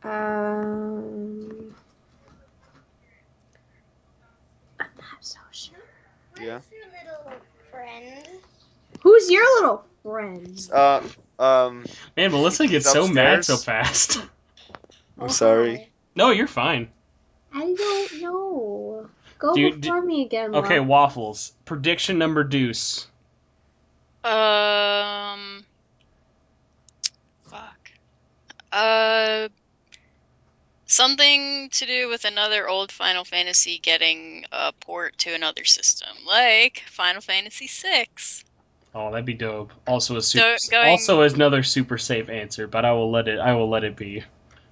I'm not so sure. Yeah. Who's your little friend? Who's your little friend? Man, Melissa gets so mad so fast. I'm sorry. No, you're fine. I don't know. Go Do you- before me again, Okay, Mom. Waffles. Prediction number deuce. Fuck. Something to do with another old Final Fantasy getting a port to another system, like Final Fantasy VI. Oh, that'd be dope. Also Going- also another super safe answer, but I will let it be.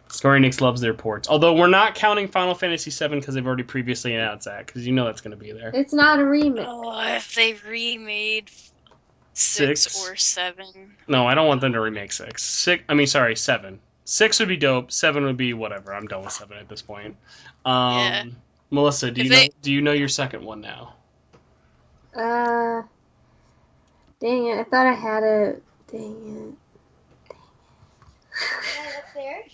Square Enix loves their ports. Although we're not counting Final Fantasy VII because they've already previously announced that, because you know that's going to be there. It's not a remake. Oh, if they remade 6 Six? or 7. No, I don't want them to remake 6. 7. 6 would be dope. 7 would be whatever. I'm done with 7 at this point. Yeah. Melissa, do If you know your second one now? Dang it. I thought I had it. Dang Upstairs?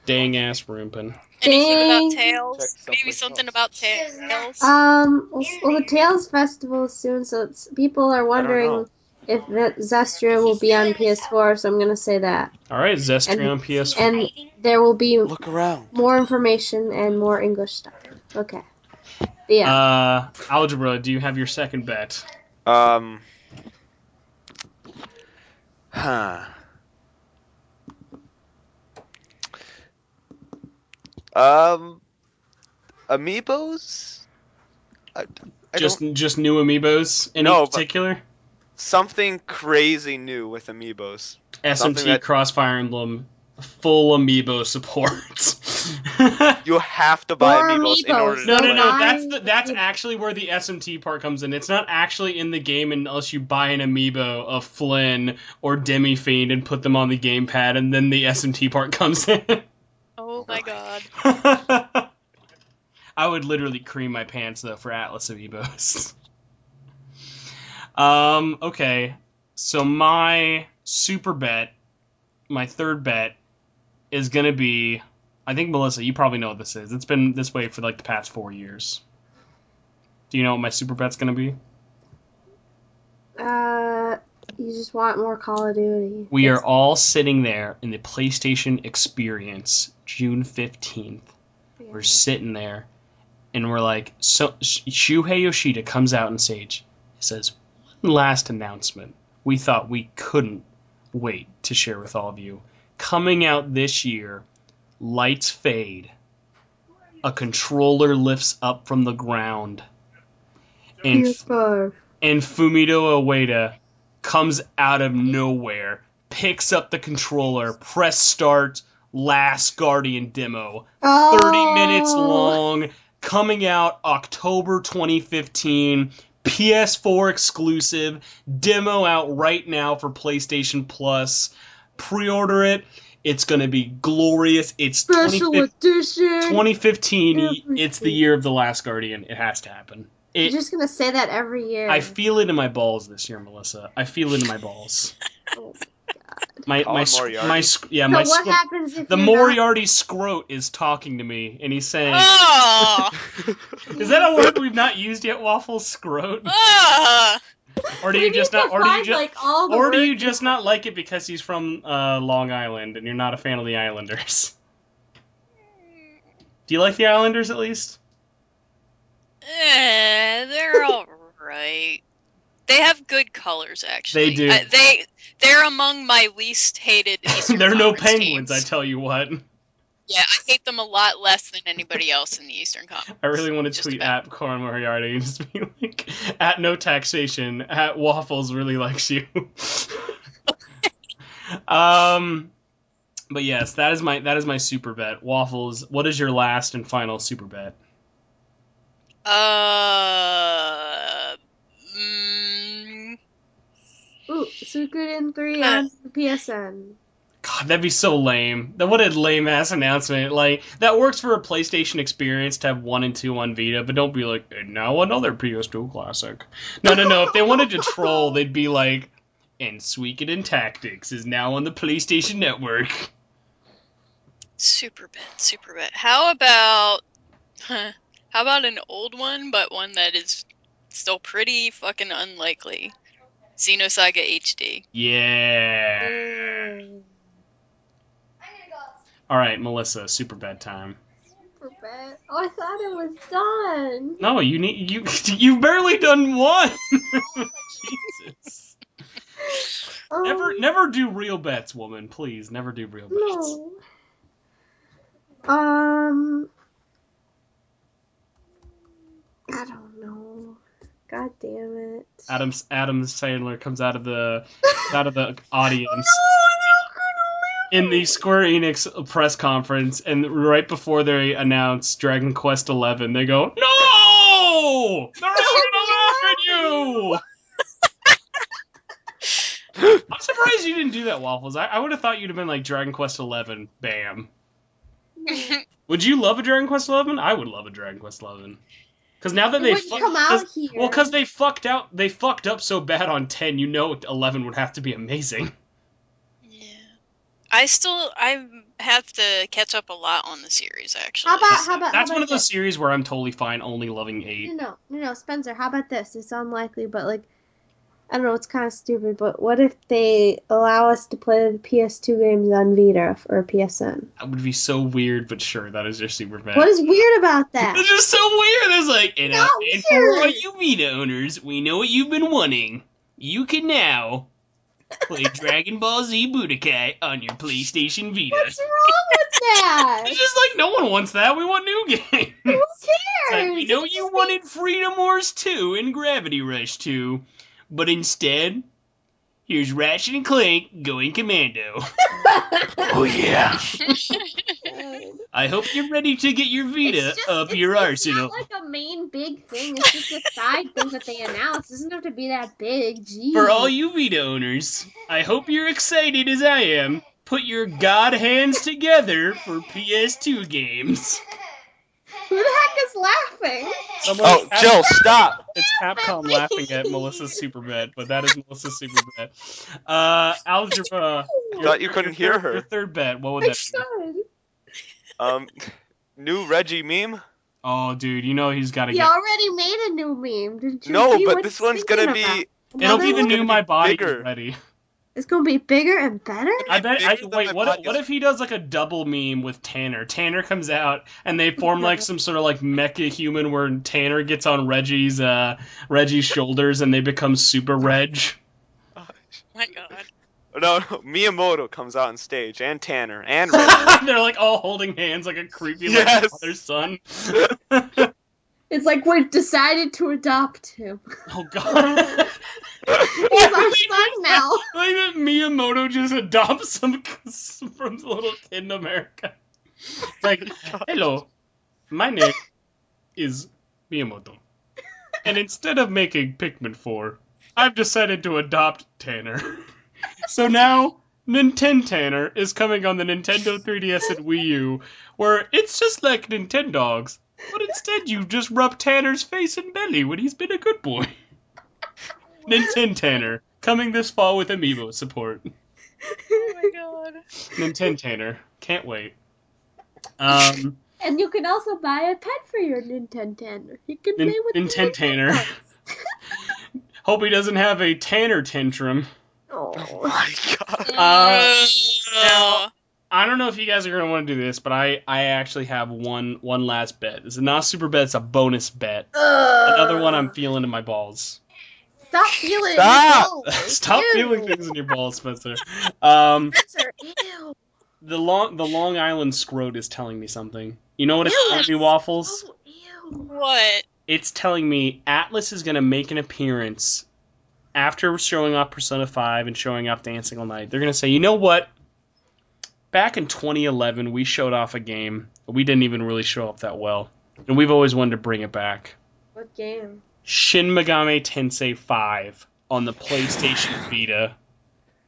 Dang ass Roompen. Anything about Dang. Check Tails? Maybe someplace something else. about There's Tails? not- Well, the Tales Festival is soon, so people are wondering know. if Zestria will be on PS4, so I'm going to say that. All right, Zestria on PS4. And there will be Look around. more information and more English stuff. Okay. But yeah. Algebra, do you have your second bet? Amiibos? I Just don't, just new amiibos in No, but- particular? something crazy new with Amiibos. SMT something that- Crossfire Emblem full amiibo support. You have to buy More Amiibos in Amiibos. order to No, play. that's actually where the SMT part comes in. It's not actually in the game unless you buy an amiibo of Flynn or Demi Fiend and put them on the gamepad, and then the SMT part comes in. Oh my god. I would literally cream my pants though for Atlas amiibos. Okay, so my super bet, my third bet, is gonna be. I think Melissa, you probably know what this is. It's been this way for like the past 4 years. Do you know what my super bet's gonna be? You just want more Call of Duty. We are all sitting there in the PlayStation Experience, June 15th. Yeah. We're sitting there, and we're like, so Shuhei Yoshida comes out on stage. He says, one last announcement. We thought we couldn't wait to share with all of you. Coming out this year, lights fade. A controller lifts up from the ground. And PS5. And Fumito Ueda comes out of nowhere, picks up the controller, press start, Last Guardian demo. 30 minutes long, coming out October 2015, PS4 exclusive, demo out right now for PlayStation Plus. Pre-order it. It's going to be glorious. It's Special edition. 2015. Everything. It's the year of The Last Guardian. It has to happen. You're just going to say that every year. I feel it in my balls this year, Melissa. I feel it in my balls. Oh my god. Call him Moriarty. What happens if the you're Moriarty scrote is talking to me, and he's saying, Oh! "Is that a word we've not used yet, Waffle? Scrote? Ah! Or do you just not? Or do you just? like, all the Or do you words just not like it because he's from Long Island and you're not a fan of the Islanders? Do you like the Islanders at least? They're alright. They have good colors, actually. They do. They're among my least hated Eastern They're no Conference Penguins, teams. I tell you what. Yeah, I hate them a lot less than anybody else in the Eastern Conference. I really want to Just tweet about. at Corin Moriarty and just be like, at no taxation, at Waffles really likes you. But yes, that is my super bet. Waffles, what is your last and final super bet? Ooh, Suikoden 3 on the PSN. God, that'd be so lame. What a lame-ass announcement. Like, that works for a PlayStation experience to have 1 and 2 on Vita, but don't be like, and now another PS2 classic. No. If they wanted to troll, they'd be like, and Suikoden Tactics is now on the PlayStation Network. Super bet. How about an old one, but one that is still pretty fucking unlikely? Xenosaga HD. Yeah. All right, Melissa, super bad time. Super bet. Oh, I thought it was done. No, you've barely done one. Jesus. Never do real bets, woman. Please, never do real bets. No. I don't know. God damn it. Adam Sandler comes out of the audience in the Square Enix press conference, and right before they announce Dragon Quest XI, they go, "No! They're gonna laugh at you!" I'm surprised you didn't do that, Waffles. I would have thought you'd have been like Dragon Quest XI, bam. Would you love a Dragon Quest XI? I would love a Dragon Quest XI. Because now that come out here. Well, because they fucked up so bad on 10, 11 would have to be amazing. Yeah. I have to catch up a lot on the series, actually. How about That's one of those this? series where I'm totally fine only loving 8. No, Spencer, how about this? It's unlikely, but like, I don't know, it's kind of stupid, but what if they allow us to play the PS2 games on Vita or PSN? That would be so weird, but sure, that is your super bad. What is weird about that? It's just so weird. It's like, and for weird. all you Vita owners, we know what you've been wanting. You can now play Dragon Ball Z Budokai on your PlayStation Vita. What's wrong with that? It's just like, no one wants that. We want new games. Who It's cares? like, we know you wanted Freedom Wars 2 and Gravity Rush 2, but instead, here's Ratchet and Clank going commando. Oh yeah. I hope you're ready to get your Vita up your arsenal. It's not like a main big thing. It's just a side thing that they announced. It doesn't have to be that big. Jeez. For all you Vita owners, I hope you're excited as I am. Put your god hands together for PS2 games. Who the heck is laughing? Oh, Jill, stop! It's Capcom laughing at Melissa's super bet, but that is Melissa's super bet. Algebra. Thought you couldn't hear her. Your third bet, what would I that be? should. New Reggie meme? Oh, dude, you know he's got to He get... already made a new meme. Did you No, see but what this he's one's gonna thinking be It'll be the new My Body is bigger. Ready. It's gonna be bigger and better? I bet. Bigger than Wait, My what Body if he does like a double meme with Tanner? Tanner comes out and they form like some sort of like mecha human where Tanner gets on Reggie's shoulders and they become Super Reg. Oh my god. No, Miyamoto comes out on stage, and Tanner, and Reggie. They're like all holding hands like a creepy like Yes. father-son. It's like we've decided to adopt him. Oh god. He's our son now. Like that Miyamoto just adopts some from the little kid in America. Like, hello, my name is Miyamoto. And instead of making Pikmin 4, I've decided to adopt Tanner. So now, Nintendo Tanner is coming on the Nintendo 3DS and Wii U, where it's just like Nintendogs, but instead you just rub Tanner's face and belly when he's been a good boy. Nintendo Tanner, coming this fall with Amiibo support. Oh my god. Nintendo Tanner, can't wait. And you can also buy a pet for your Nintendo. You can play with Nintendo Tanner. Hope he doesn't have a Tanner tantrum. Oh. My God. Now, I don't know if you guys are going to want to do this, but I actually have one last bet. It's not a super bet, it's a bonus bet. Another one I'm feeling in my balls. Stop feeling Stop! it. Stop Ew. feeling things in your balls, Spencer. Spencer, ew. The Long Island Scrote is telling me something. You know what it's Ew. telling me, Waffles? Oh, ew. What? It's telling me Atlas is going to make an appearance after showing off Persona 5 and showing off Dancing All Night. They're going to say, you know what? Back in 2011, we showed off a game. We didn't even really show up that well. And we've always wanted to bring it back. What game? Shin Megami Tensei 5 on the PlayStation Vita.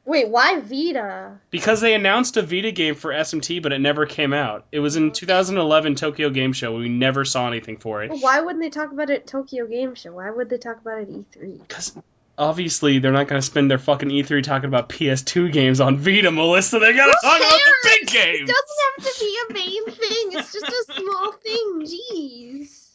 Wait, why Vita? Because they announced a Vita game for SMT, but it never came out. It was in 2011 Tokyo Game Show. We never saw anything for it. Well, why wouldn't they talk about it at Tokyo Game Show? Why would they talk about it at E3? Because obviously they're not going to spend their fucking E3 talking about PS2 games on Vita, Melissa. They got to talk about the big games. It doesn't have to be a main thing. It's just a small thing. Jeez.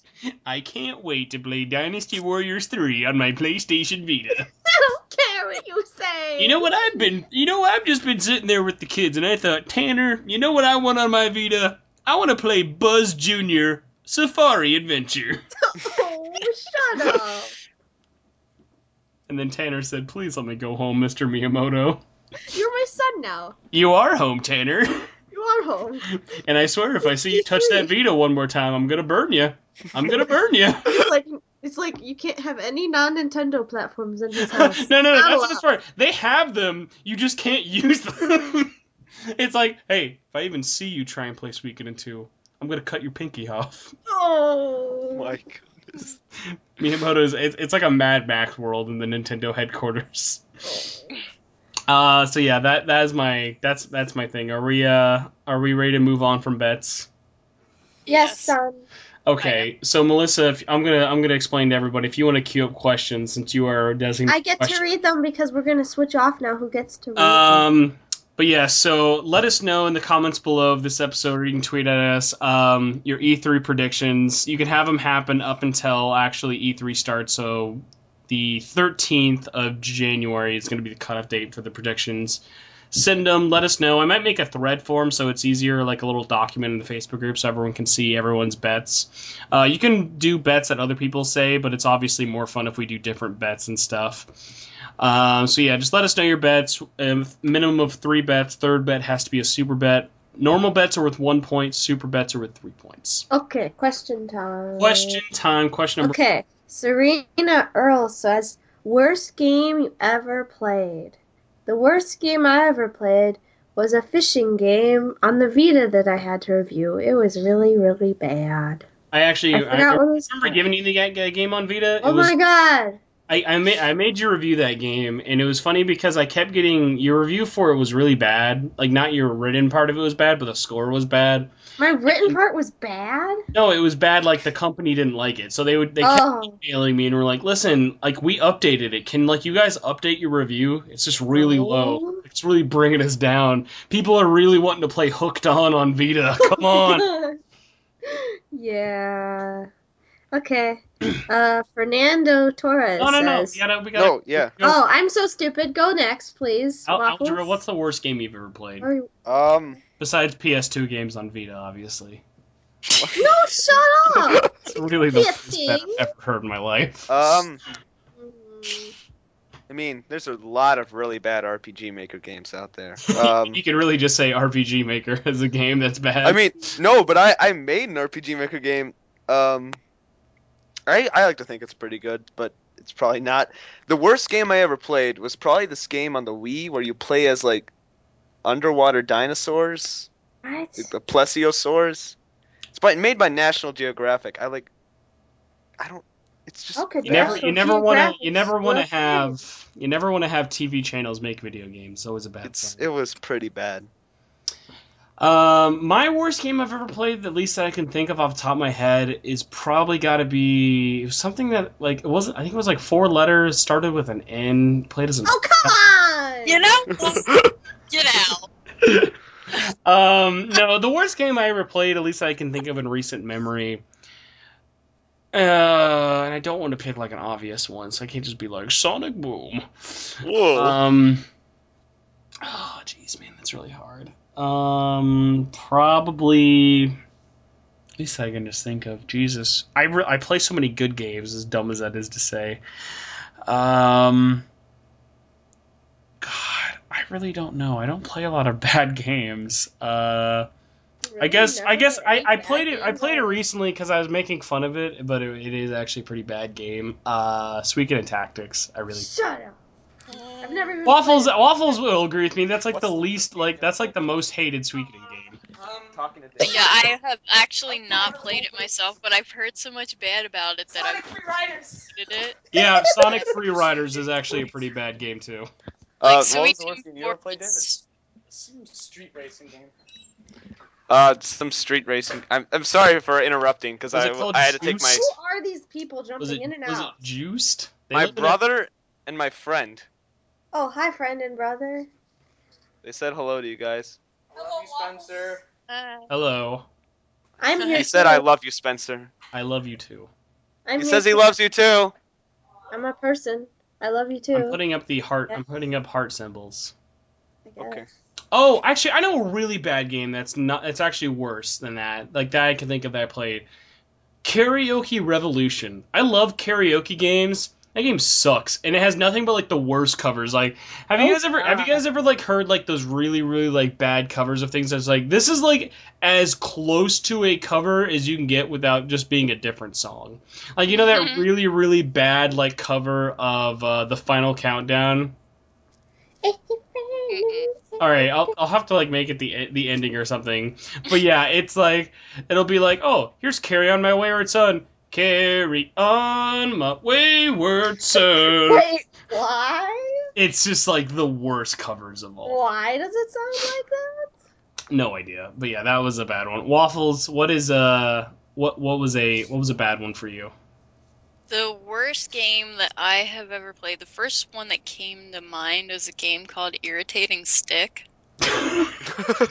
I can't wait to play Dynasty Warriors 3 on my PlayStation Vita. I don't care what you say. You know what I've just been sitting there with the kids and I thought, Tanner, you know what I want on my Vita? I want to play Buzz Jr. Safari Adventure. Oh, shut up. And then Tanner said, please let me go home, Mr. Miyamoto. You're my son now. You are home, Tanner. You are home. And I swear, if I see you touch that Vita one more time, I'm gonna burn you. I'm gonna burn you. It's like you can't have any non-Nintendo platforms in his house. No, Not that's allowed. the best part. They have them, you just can't use them. It's like, hey, if I even see you try and play Suikoden 2, I'm gonna cut your pinky off. Oh. My goodness. Miyamoto's, it's like a Mad Max world in the Nintendo headquarters. So yeah, that's my thing. Are we ready to move on from bets? Yes, son. Okay, so Melissa, I'm gonna explain to everybody. If you want to queue up questions, since you are designated, I get to read them because we're gonna switch off now. Who gets to read them? But yeah, so let us know in the comments below of this episode, or you can tweet at us your E3 predictions. You can have them happen up until actually E3 starts. So the 13th of January is going to be the cutoff date for the predictions. Send them, let us know. I might make a thread for them so it's easier, like a little document in the Facebook group so everyone can see everyone's bets. You can do bets that other people say, but it's obviously more fun if we do different bets and stuff. So yeah, just let us know your bets. Minimum of 3 bets. Third bet has to be a super bet. Normal bets are worth 1 point. Super bets are worth 3 points. Okay, question time. Question time. Question number. Okay, Serena Earl says, worst game you ever played? The worst game I ever played was a fishing game on the Vita that I had to review. It was really, really bad. I forgot what it was remember called. giving you the game on Vita. Oh my god! I made you review that game, and it was funny because I kept getting your review for it was really bad. Like, not your written part of it was bad, but the score was bad. My written part was bad? No, it was bad. Like, the company didn't like it, so they kept emailing me and were like, "Listen, like, we updated it. Can you guys update your review? It's just really low. It's really bringing us down. People are really wanting to play Hooked on Vita. Come on." Yeah. Okay. Fernando Torres No. says. We gotta. No, yeah. Go. Oh, I'm so stupid. Go next, please. Waffles. Algebra, what's the worst game you've ever played? Besides PS2 games on Vita, obviously. No, shut up! It's really the Yeah, worst bet I've ever heard in my life. Mm. I mean, there's a lot of really bad RPG Maker games out there. You can really just say RPG Maker as a game that's bad. I mean, no, but I made an RPG Maker game. I like to think it's pretty good, but it's probably not. The worst game I ever played was probably this game on the Wii where you play as like underwater dinosaurs, What? the plesiosaurs. It's made by National Geographic. It's just Okay, you never want to Geographic have TV channels make video games. It's always a bad sign. It was pretty bad. My worst game I've ever played, at least that I can think of off the top of my head, is probably got to be something that like it wasn't. I think it was like 4 letters, started with an N, played as an. Oh, come on! You know? Get out. No, the worst game I ever played, at least I can think of in recent memory. And I don't want to pick like an obvious one, so I can't just be like Sonic Boom. Whoa. Oh, jeez, man, that's really hard. Probably. At least I can just think of. Jesus, I play so many good games, as dumb as that is to say. God, I really don't know. I don't play a lot of bad games. I guess I played it. I played it recently because I was making fun of it, but it is actually a pretty bad game. Suikoden Tactics. I really. Shut up. I've never even Waffles played will agree with me. That's like What's the least that's like the most hated Suikoden game. Talking to Yeah, I have actually not played it myself, but I've heard so much bad about it that I've played it. Yeah, Sonic Free Riders is actually a pretty bad game too. Like, what was Sweet the worst Tooth game you ever played, David? Some street racing game. Some street racing. I'm sorry for interrupting because Was I it called had to take my Juice? Who are these people jumping in and Was it out? Juiced? They my live in a- brother and my friend. Oh, hi, friend and brother. They said hello to you guys. Spencer. Hello. I'm here. He said, too. "I love you, Spencer." I love you too. I'm He here says he too. loves you too. I'm a person. I love you too. I'm putting up the heart. Yeah. I'm putting up heart symbols. I guess. Okay. Oh, actually, I know a really bad game that's not. It's actually worse than that. Like that, I can think of that I played. Karaoke Revolution. I love karaoke games. That game sucks, and it has nothing but like the worst covers. Like, have you guys ever like heard like those really like bad covers of things? That's like this is like as close to a cover as you can get without just being a different song. Like you know that really bad like cover of the Final Countdown. All right, I'll have to like make it the ending or something. But yeah, it's like it'll be like, oh, here's "Carry On My Wayward Son." Carry on, my wayward son. Wait, why? It's just like the worst covers of all. Why does it sound like that? No idea, but yeah, that was a bad one. Waffles, what was a bad one for you? The worst game that I have ever played, the first one that came to mind was a game called Irritating Stick.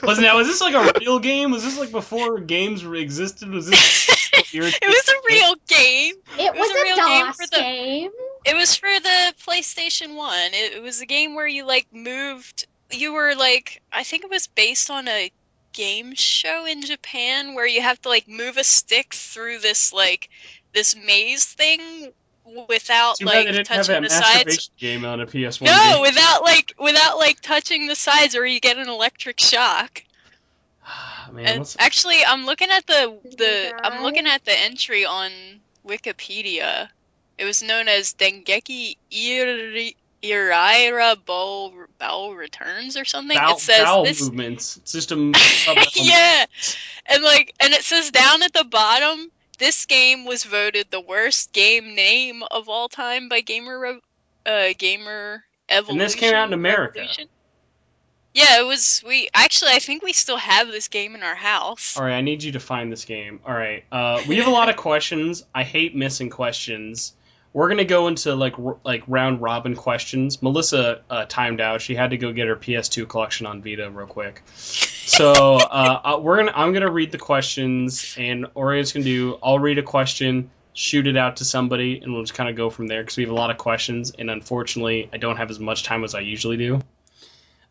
Was this like a real game? Was this like before games existed? Was this? It was a real game. It was a real a game DOS for the- game. It was for the PlayStation 1. It was a game where you like moved. You were like, I think it was based on a game show in Japan where you have to like move a stick through this maze thing without Too bad like they didn't have touching that the sides. masturbation game on a PS1. No, game. without like touching the sides, or you get an electric shock. Man, And actually, I'm looking at the entry on Wikipedia. It was known as Dengeki Iraira Bowel Returns or something. It says bowel this. movements. System. Yeah, and it says down at the bottom, this game was voted the worst game name of all time by Gamer Evolution. And this came out in America. Revolution. Yeah, it was. I think we still have this game in our house. All right, I need you to find this game. All right, we have a lot of questions. I hate missing questions. We're gonna go into like round robin questions. Melissa timed out. She had to go get her PS2 collection on Vita real quick. So I'm gonna read the questions, and Orion's gonna do. I'll read a question. shoot it out to somebody, and we'll just kind of go from there because we have a lot of questions, and unfortunately, I don't have as much time as I usually do.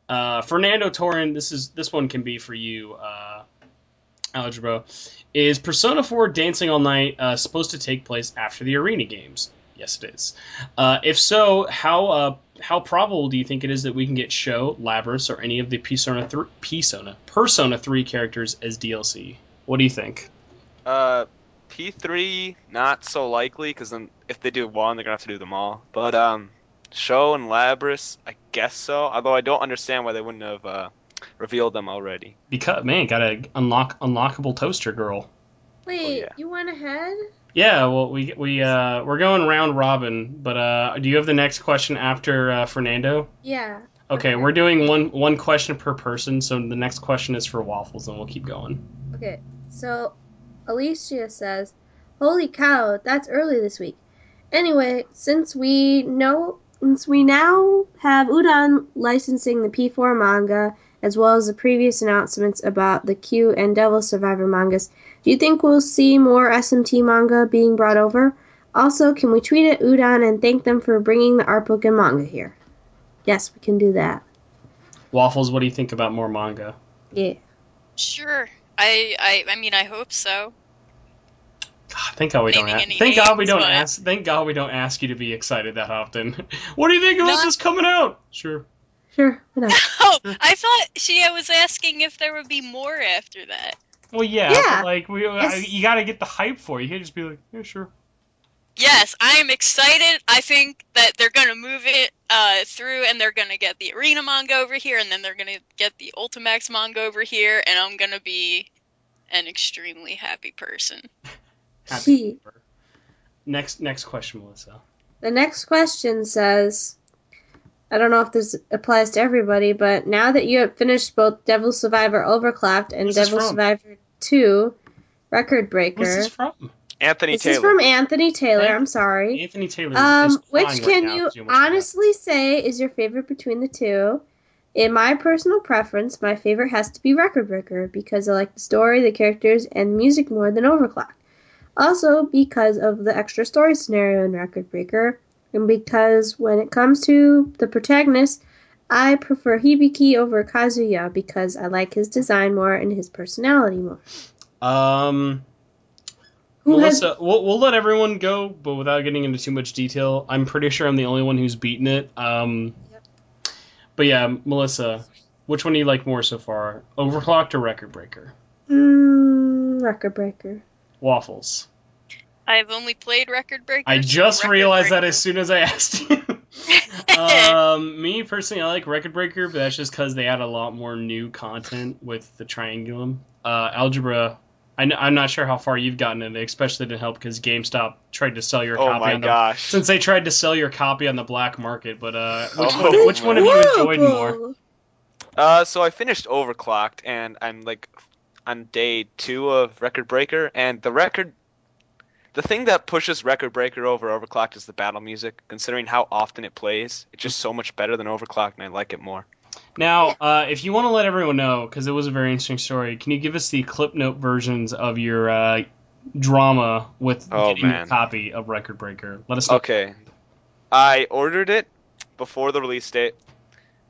Fernando Torren, this one can be for you, Algebra. Is Persona 4 Dancing All Night supposed to take place after the arena games? Yes, it is. If so, how probable do you think it is that we can get Sho, Labris, or any of the Persona 3 characters as DLC? What do you think? P3, not so likely, because then if they do one, they're going to have to do them all. But Sho and Labris, I guess so. Although I don't understand why they wouldn't have revealed them already. Because, man, got a unlockable toaster girl. Wait, yeah. you went ahead? Yeah, well, we're going round robin, but do you have the next question after Fernando? Yeah. Okay, we're doing one question per person, so the next question is for Waffles, and we'll keep going. Okay, so Alicia says, "Holy cow, that's early this week." Anyway, since we now have Udon licensing the P4 manga, as well as the previous announcements about the Q and Devil Survivor mangas, do you think we'll see more SMT manga being brought over? Also, can we tweet at Udon and thank them for bringing the art book and manga here? Yes, we can do that. Waffles, what do you think about more manga? Yeah. Sure. I mean, I hope so. Thank God we don't Naming ask. any Thank God we names, don't but- ask. Thank God we don't ask you to be excited that often. What do you think about this coming out? Sure. Sure, whatever. Oh, I thought Shia was asking if there would be more after that. Well, yeah. Yeah. But like you got to get the hype for it. You can't just be like, yeah, sure. Yes, I am excited. I think that they're going to move it through, and they're going to get the Arena manga over here, and then they're going to get the Ultimax manga over here, and I'm going to be an extremely happy person. She. Next question, Melissa. The next question says, I don't know if this applies to everybody, but now that you have finished both Devil Survivor Overclocked and Who's this Devil from? Survivor 2 Record Breaker. Who's this from? Anthony This Taylor. is from Anthony Taylor, Thank- I'm sorry. Anthony Taylor is Which crying can right now you 'cause almost forgot. honestly say is your favorite between the two? In my personal preference, my favorite has to be Record Breaker because I like the story, the characters, and the music more than Overclock. Also because of the extra story scenario in Record Breaker, and because when it comes to the protagonist, I prefer Hibiki over Kazuya because I like his design more and his personality more. Who has- Melissa, we'll let everyone go, but without getting into too much detail. I'm pretty sure I'm the only one who's beaten it. But yeah, Melissa, which one do you like more so far? Overclocked or Record Breaker? Record Breaker. Waffles. I've only played Record Breaker. I so just Record realized that Breaker. as soon as I asked you. Me personally, I like Record Breaker, but that's just because they add a lot more new content with the Triangulum. Algebra, I'm not sure how far you've gotten in it, especially didn't help because GameStop tried to sell your Oh copy my on the gosh. since they tried to sell your copy on the black market. But Oh which one have you enjoyed more? So I finished Overclocked, and I'm like on day 2 of Record Breaker, and the thing that pushes Record Breaker over Overclocked is the battle music. Considering how often it plays, it's just so much better than Overclocked, and I like it more. Now, if you want to let everyone know, because it was a very interesting story, can you give us the clip note versions of your drama with getting your copy of Record Breaker? Let us know. Okay. I ordered it before the release date.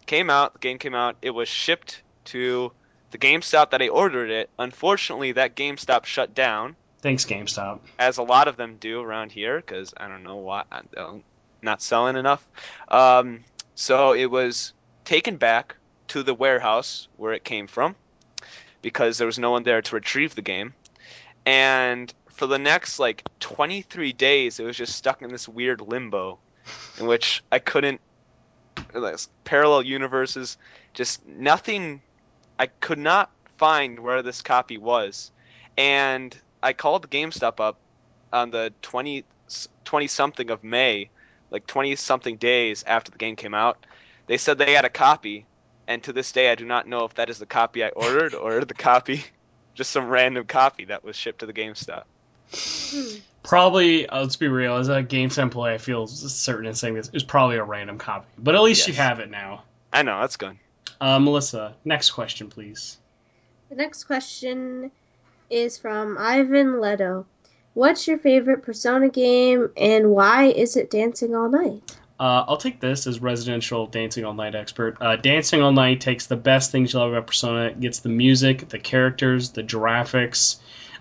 The game came out. It was shipped to the GameStop that I ordered it. Unfortunately, that GameStop shut down. Thanks, GameStop. As a lot of them do around here, because I don't know why. I'm not selling enough. So it was taken back to the warehouse where it came from because there was no one there to retrieve the game. And for the next, 23 days, it was just stuck in this weird limbo in which I couldn't... Parallel universes, just nothing... I could not find where this copy was. And I called GameStop up on the 20-something of May, 20-something days after the game came out. They said they had a copy, and to this day I do not know if that is the copy I ordered or the copy, just some random copy that was shipped to the GameStop. Probably, let's be real, as a GameStop employee, I feel certain in saying this, it was probably a random copy. But at least you have it now. I know, that's good. Melissa, next question, please. The next question is from Ivan Leto. What's your favorite Persona game, and why is it Dancing All Night? I'll take this as residential Dancing All Night expert. Dancing All Night takes the best things you love about Persona. It gets the music, the characters, the graphics.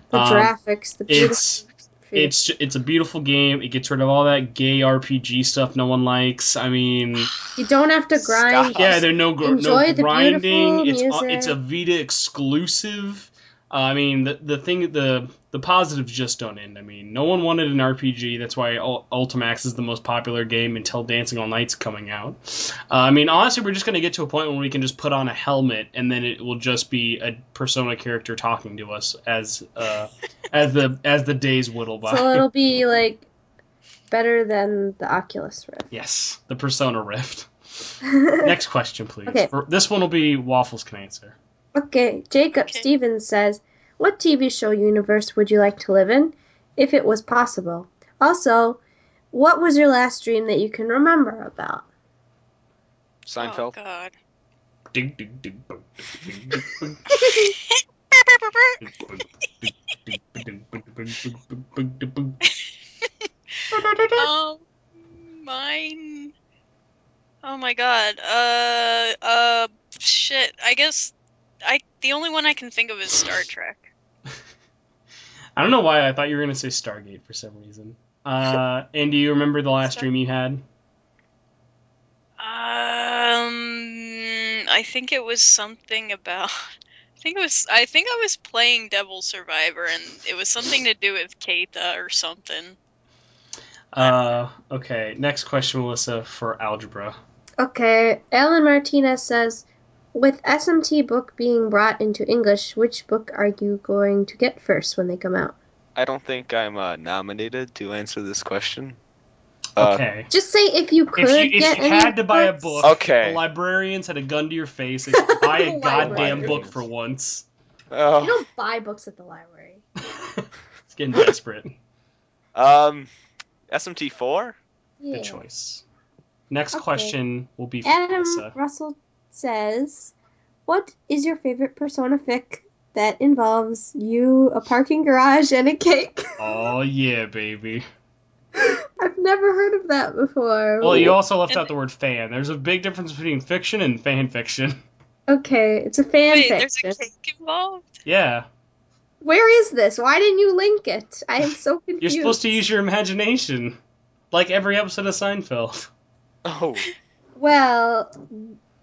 The graphics, the beautiful. It's a beautiful game. It gets rid of all that gay RPG stuff no one likes. I mean, you don't have to grind. Yeah, there's no Enjoy grinding. The beautiful It's a Vita exclusive. I mean, the positives just don't end. I mean, no one wanted an RPG. That's why Ultimax is the most popular game until Dancing All Night's coming out. I mean, honestly, we're just going to get to a point where we can just put on a helmet and then it will just be a Persona character talking to us as the days whittle by. So it'll be like better than the Oculus Rift. Yes, the Persona Rift. Next question, please. Okay. This one will be Waffles can answer. Okay, Jacob Stevens says, what TV show universe would you like to live in, if it was possible? Also, what was your last dream that you can remember about? Seinfeld. Oh, God. Ding, ding, ding, boom, ding, ding, boom. Mine. Oh my God. Shit. I guess the only one I can think of is Star Trek. I don't know why I thought you were gonna say Stargate for some reason. And do you remember the last dream you had? I think it was something about. I think I was playing Devil Survivor, and it was something to do with Keita or something. Okay. Next question, Melissa, for algebra. Okay, Alan Martinez says, with SMT book being brought into English, which book are you going to get first when they come out? I don't think I'm nominated to answer this question. Okay. Just say if you could If you get any had to buy a books. book, Okay. the librarians had a gun to your face and buy a goddamn book for once. You don't buy books at the library. It's getting desperate. SMT4? Yeah. Good choice. Next Okay. question will be for Adam Melissa. Russell says, what is your favorite Persona fic that involves you, a parking garage, and a cake? Oh yeah, baby. I've never heard of that before. Well, you also left out the word fan. There's a big difference between fiction and fan fiction. Okay, it's a fan Wait, fiction. there's a cake involved? Yeah. Where is this? Why didn't you link it? I am so confused. You're supposed to use your imagination. Like every episode of Seinfeld. Oh. Well,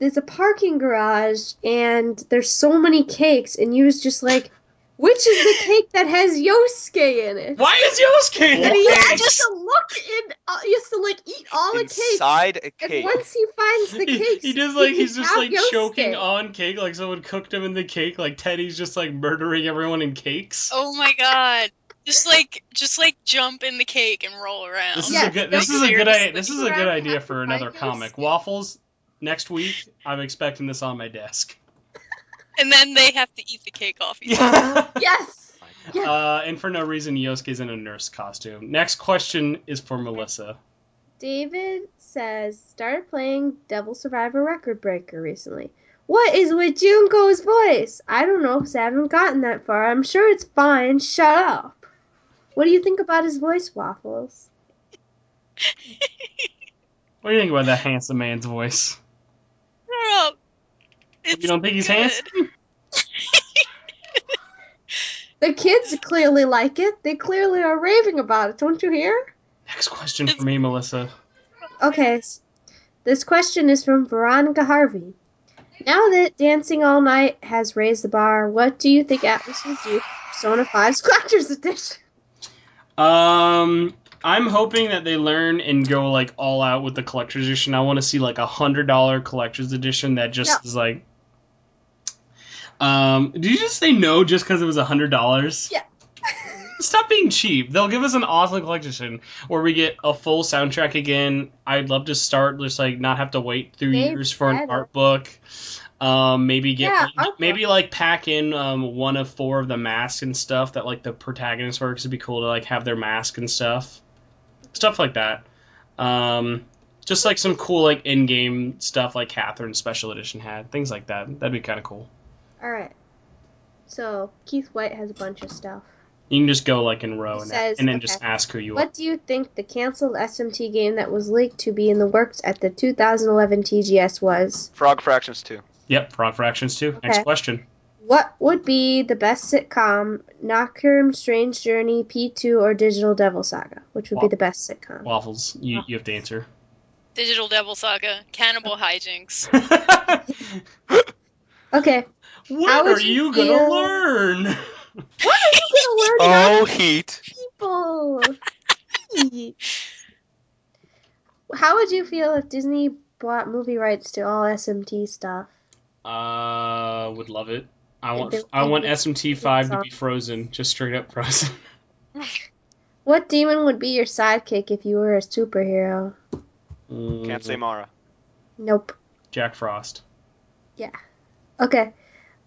there's a parking garage, and there's so many cakes, and you was just like, which is the cake that has Yosuke in it? Why is Yosuke in And he the has case? to look in, he has to like eat all the cakes. Inside a And cake. once he finds the cakes, He does he like he's can just have like Yosuke. choking on cake, like someone cooked him in the cake, like Teddy's just like murdering everyone in cakes. Oh my God. Just like jump in the cake and roll around. This is Yeah, a good this this is a good seriously. this is a good idea Have for to another find comic. Yosuke. Waffles next week. I'm expecting this on my desk. And then they have to eat the cake off each other. Yeah. Yes! Yes. And for no reason, Yosuke's in a nurse costume. Next question is for Melissa. David says, started playing Devil Survivor Record Breaker recently. What is with Junko's voice? I don't know, because I haven't gotten that far. I'm sure it's fine. Shut up. What do you think about his voice, Waffles? What do you think about that handsome man's voice? I don't know. It's You don't think he's good. handsome? The kids clearly like it. They clearly are raving about it. Don't you hear? Next question for me, Melissa. Okay. This question is from Veronica Harvey. Now that Dancing All Night has raised the bar, what do you think Atlas will do for Persona 5's Collector's Edition? I'm hoping that they learn and go like all out with the collector's edition. I want to see like $100 collector's edition that just is like. Did you just say no just because it was $100? Yeah. Stop being cheap. They'll give us an awesome collector's edition where we get a full soundtrack again. I'd love to start just like not have to wait 3 years for an better. art book. Maybe get Yeah, art maybe like pack in one of 4 of the masks and stuff that like the protagonist works. It'd be cool to like have their mask and stuff like that. Just like some cool like in-game stuff like Catherine's special edition had, things like that. That'd be kind of cool. Alright. So, Keith White has a bunch of stuff. You can just go like in row He and, says, and then okay. just ask who you are. What do you think the canceled SMT game that was leaked to be in the works at the 2011 TGS was? Frog Fractions 2. Yep, Frog Fractions 2. Next Okay. question. What would be the best sitcom? Nocturne, Strange Journey, P2, or Digital Devil Saga? Which would be the best sitcom? Waffles, you have to answer. Digital Devil Saga, Cannibal Hijinks. Okay. When How would are you you gonna feel- learn? What are you gonna learn Oh, heat. people? How would you feel if Disney bought movie rights to all SMT stuff? Would love it. I want They- SMT5 to be frozen, just straight up frozen. What demon would be your sidekick if you were a superhero? Can't say Mara. Nope. Jack Frost. Okay.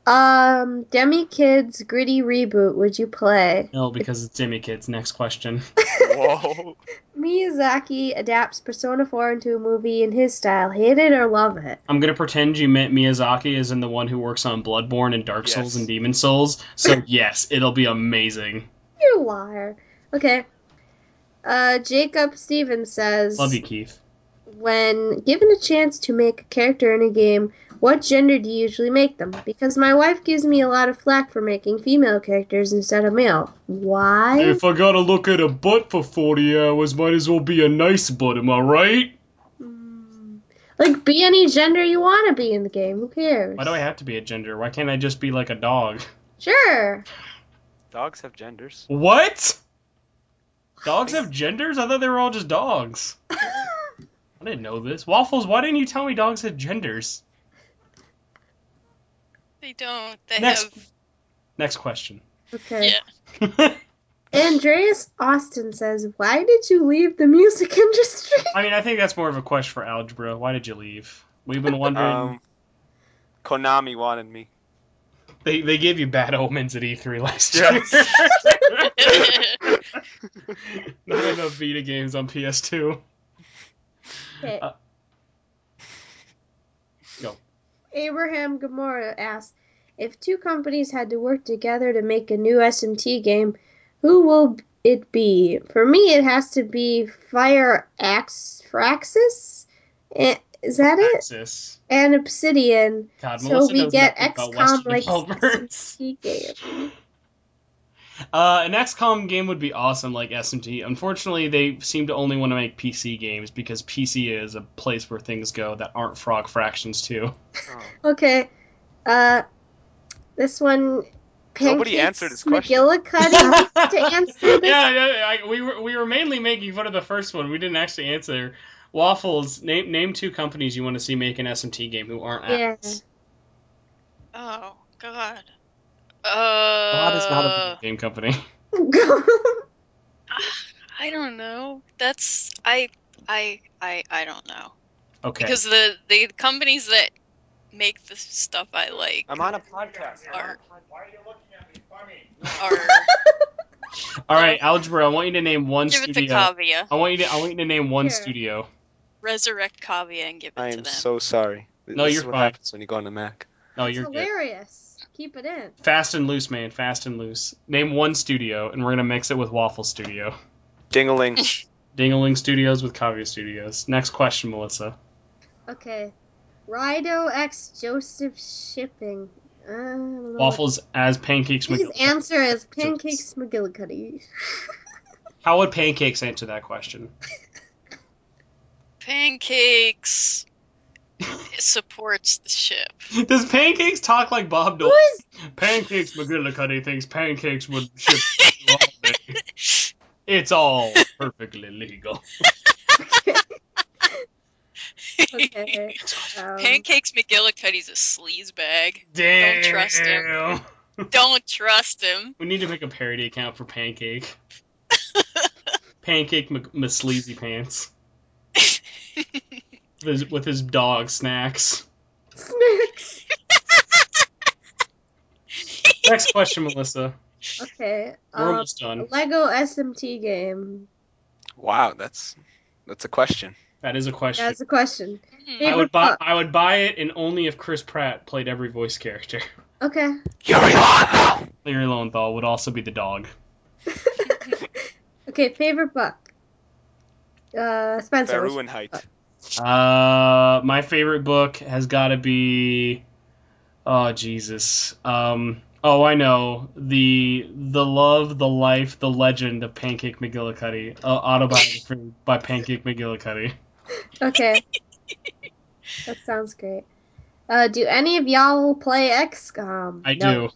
Demi Kids Gritty Reboot would you play? No, because it's Jimmy Kids. Next question. Whoa. Miyazaki adapts Persona 4 into a movie in his style. Hate it or love it? I'm gonna pretend you meant Miyazaki as in the one who works on Bloodborne and Dark Souls Yes. and Demon Souls. So yes, it'll be amazing. You liar. Okay. Jacob Stevens says, Love you, Keith. when given a chance to make a character in a game, what gender do you usually make them? Because my wife gives me a lot of flack for making female characters instead of male. Why? If I gotta look at a butt for 40 hours, might as well be a nice butt, am I right? Like, be any gender you want to be in the game. Who cares? Why do I have to be a gender? Why can't I just be like a dog? Sure. Dogs have genders. What? Dogs have genders? I thought they were all just dogs. I didn't know this. Waffles, why didn't you tell me dogs had genders? They don't. They Next. have. Next question. Okay. Yeah. Andreas Austin says, why did you leave the music industry? I mean, I think that's more of a question for algebra. Why did you leave? We've been wondering. Konami wanted me. They gave you bad omens at E3 last Yeah. year. Not enough Vita games on PS2. Okay. Go. Abraham Gamora asks, if two companies had to work together to make a new SMT game, who will it be? For me, it has to be Firaxis? Is that it? Axis. And Obsidian. God, So Melissa we knows get nothing about XCOM Western like developers. SMT game. An XCOM game would be awesome, like SMT. Unfortunately, they seem to only want to make PC games because PC is a place where things go that aren't Frog Fractions 2. Oh. Okay. This one. Nobody answered his question. McGillicuddy needs to answer this. Yeah, we were mainly making fun of the first one. We didn't actually answer. Waffles, name two companies you want to see make an SMT game who aren't Yeah. apps. Oh God. God is not a video game company. I don't know. That's I don't know. Okay. Because the companies that make the stuff I like I'm on a podcast. are All right, Algebra. I want you to name one give it to studio. Kavia. I want you to name one Sure. studio. Resurrect Kavia and give it I to am them. so sorry. No, This you're is what fine. happens when you go on the Mac. No, It's you're good. hilarious. Keep it in. Fast and loose, man. Fast and loose. Name one studio, and we're gonna mix it with Waffle Studio. Ding-a-ling. Dingaling Studios with Kavia Studios. Next question, Melissa. Okay. Rido X Joseph Shipping. I don't know Waffles as Pancakes what- His McGillicuddy. answer is Pancakes McGillicuddy. How would Pancakes answer that question? Pancakes supports the ship. Does Pancakes talk like Bob Who Dole? is Pancakes McGillicuddy thinks Pancakes would ship all day. It's all perfectly legal. okay? Pancakes McGillicuddy's a sleazebag. Damn. Don't trust him. Don't trust him. We need to make a parody account for Pancake. Pancake Sleazy Pants. With his dog Snacks. Snacks. Next question, Melissa. Okay. We're almost done. Lego SMT game. Wow, that's a question. That is a question. That's a question. Hmm. Favorite book. I would buy it, and only if Chris Pratt played every voice character. Okay. Yuri Lowenthal! Larry Lowenthal would also be the dog. Okay, favorite book. Spencer. what's- Fahrenheit. My favorite book has got to be. Oh Jesus. I know the love, the life, the legend of Pancake McGillicuddy. Autobiography by Pancake McGillicuddy. Okay. That sounds great. Do any of y'all play XCOM? I No. do.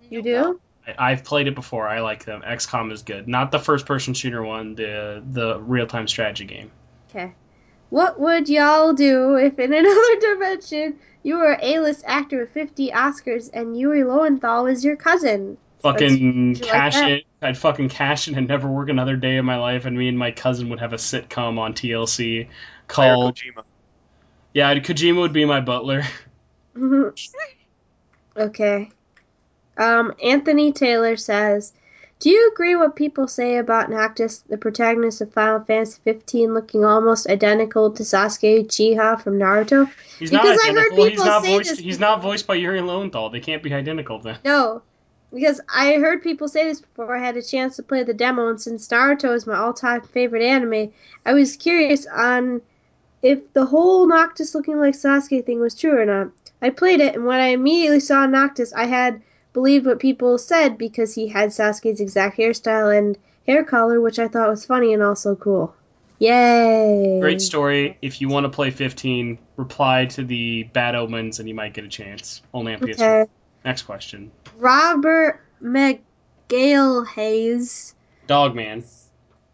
You do? I've played it before. I like them. XCOM is good. Not the first-person shooter one. The real-time strategy game. Okay. What would y'all do if in another dimension you were an A-list actor with 50 Oscars and Yuri Lowenthal was your cousin? Fucking Would you like cash that? in. I'd fucking cash in and never work another day of my life, and me and my cousin would have a sitcom on TLC Hire called. Kojima. Yeah, Kojima would be my butler. Okay. Anthony Taylor says, do you agree what people say about Noctis, the protagonist of Final Fantasy 15, looking almost identical to Sasuke Uchiha from Naruto? He's not Because I heard identical. people say this He's not before. voiced by Yuri Lowenthal. They can't be identical then. No, because I heard people say this before I had a chance to play the demo, and since Naruto is my all-time favorite anime, I was curious on if the whole Noctis looking like Sasuke thing was true or not. I played it, and when I immediately saw Noctis, I had believed what people said because he had Sasuke's exact hairstyle and hair color, which I thought was funny and also cool. Yay! Great story. If you want to play 15, reply to the Bad Omens and you might get a chance. Only on PS4. Okay. Next question. Robert McGale-Hayes. Dogman.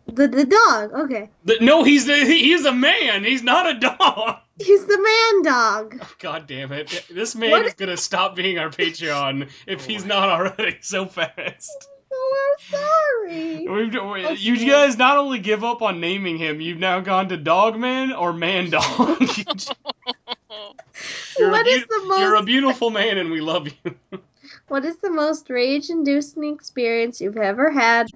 The dog, okay. No, he's a man. He's not a dog. He's the man dog. God damn it. This man What? is going to stop being our Patreon if he's not already so fast. Oh, I'm sorry. You guys not only give up on naming him, you've now gone to Dogman or Man Dog. What is the most You're a beautiful man and we love you. What is the most rage-inducing experience you've ever had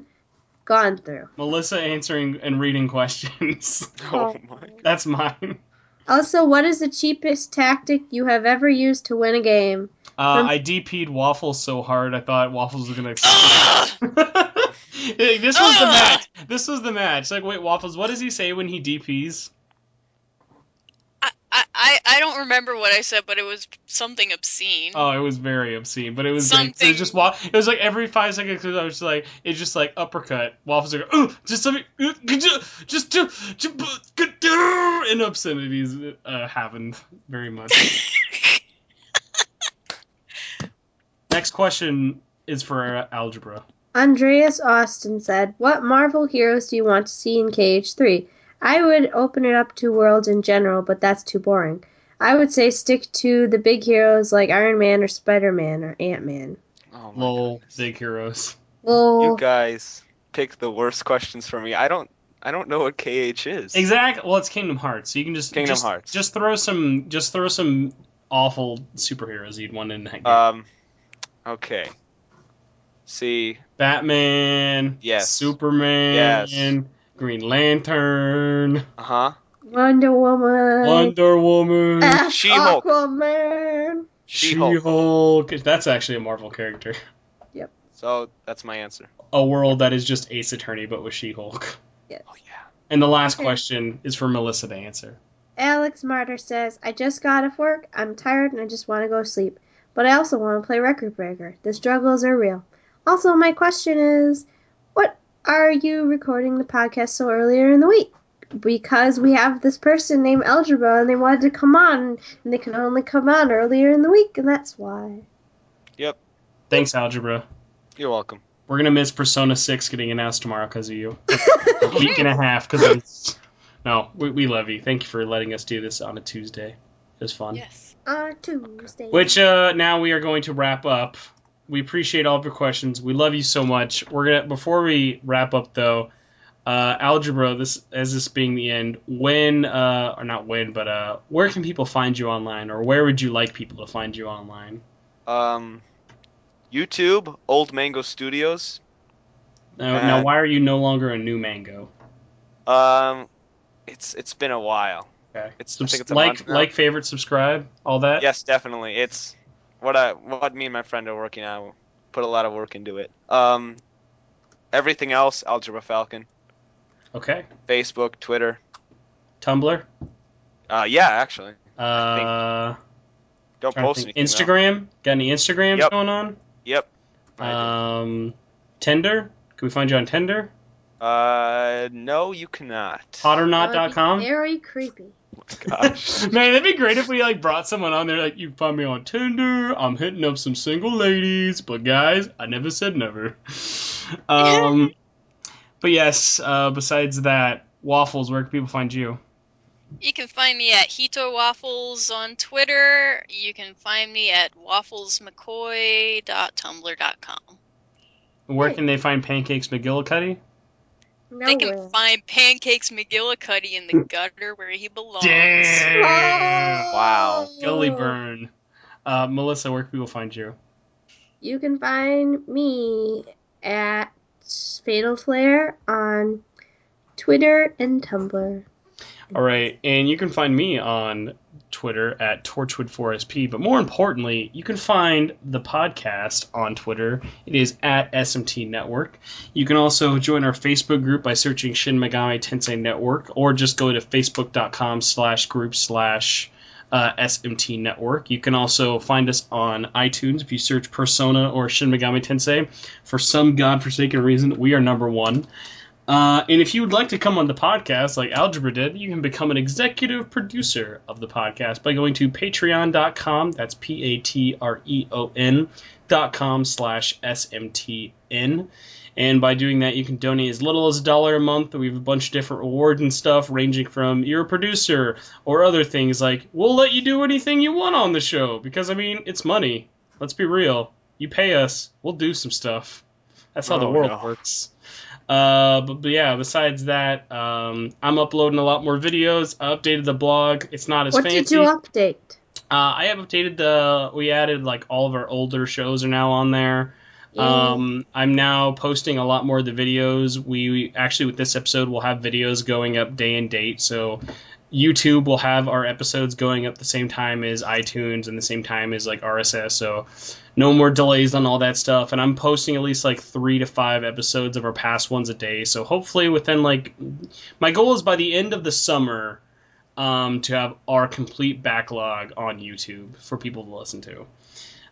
gone through? Melissa answering and reading questions. Oh my. That's mine. Also, what is the cheapest tactic you have ever used to win a game? I DP'd Waffles so hard I thought Waffles was gonna. This was the match. This was the match. Like, wait, Waffles, what does he say when he DPs? I don't remember what I said, but it was something obscene. Oh, it was very obscene, but it was great. So Something- it was like every 5 seconds, because I was just like, it's just like uppercut. Waffles like, just let me, just and obscenities happened very much. Next question is for algebra. Andreas Austin said, what Marvel heroes do you want to see in KH3? I would open it up to worlds in general, but that's too boring. I would say stick to the big heroes like Iron Man or Spider-Man or Ant-Man. Oh my Lol, goodness. big heroes. Well, You guys pick the worst questions for me. I don't know what KH is. Exactly. Well, it's Kingdom Hearts, so you can just Kingdom Hearts. Just throw some awful superheroes you'd want in that game. Okay. See. Batman. Yes. Superman. Yes. Green Lantern. Uh-huh. Wonder Woman. Wonder Woman. She-Hulk. Aquaman. She-Hulk. She-Hulk. That's actually a Marvel character. So that's my answer. A world that is just Ace Attorney, but with She-Hulk. Oh yeah. And the last Okay. question is for Melissa to answer. Alex Martyr says, I just got off work, I'm tired, and I just want to go to sleep. But I also want to play Record Breaker. The struggles are real. Also, my question is, what are you recording the podcast so earlier in the week? Because we have this person named Algebra, and they wanted to come on, and they can only come on earlier in the week, and that's why. Yep. Thanks, Algebra. You're welcome. We're going to miss Persona 6 getting announced tomorrow because of you. A week and a half because No, we love you. Thank you for letting us do this on a Tuesday. It was fun. Yes. On Tuesday. Which now we are going to wrap up. We appreciate all of your questions. We love you so much. Before we wrap up though, Algebra, this being the end, where can people find you online, or where would you like people to find you online? YouTube, Old Mango Studios. Now why are you no longer a new Mango? It's been a while. Okay. I think it's a month now. Like, favorite, subscribe, all that. Yes, definitely. It's what me and my friend are working on. Put a lot of work into it. Everything else, Algebra Falcon. Okay. Facebook, Twitter. Tumblr. Yeah, actually. Don't Don't post anything. Instagram. Got any Instagrams Yep. going on? Yep. I Tinder. Can we find you on Tinder? do. No, you cannot. Hotternot.com. Very creepy. Gosh. Man, that'd be great if we like brought someone on there like, you can find me on Tinder. I'm hitting up some single ladies, but guys, I never said never. But yes, besides that, Waffles, where can people find you? You can find me at Hito Waffles on Twitter. You can find me at wafflesmccoy.tumblr.com. Where can they find Pancakes McGillicuddy? They can find Pancakes McGillicuddy in the gutter where he belongs. Damn! Wow. Gully burn. Melissa, where can people find you? You can find me at Fatal Flare on Twitter and Tumblr. All right, and you can find me on Twitter at Torchwood4SP, but more importantly, you can find the podcast on Twitter. It is at SMT Network. You can also join our Facebook group by searching Shin Megami Tensei Network, or just go to facebook.com/group/SMT Network. You can also find us on iTunes if you search Persona or Shin Megami Tensei. For some godforsaken reason, we are number one. And if you would like to come on the podcast like Algebra did, you can become an executive producer of the podcast by going to patreon.com, that's patreon.com/SMTN. And by doing that, you can donate as little as $1 a month. We have a bunch of different rewards and stuff, ranging from you're a producer or other things like we'll let you do anything you want on the show. Because, I mean, it's money. Let's be real. You pay us, we'll do some stuff. That's how the world works. But yeah, besides that, I'm uploading a lot more videos. I updated the blog. It's not as fancy. What did you update? I have updated we added like all of our older shows are now on there. I'm now posting a lot more of the videos. We actually, with this episode, we'll have videos going up day and date. So YouTube will have our episodes going up the same time as iTunes and the same time as like RSS. So no more delays on all that stuff. And I'm posting at least like 3 to 5 episodes of our past ones a day. So hopefully within like, my goal is by the end of the summer to have our complete backlog on YouTube for people to listen to.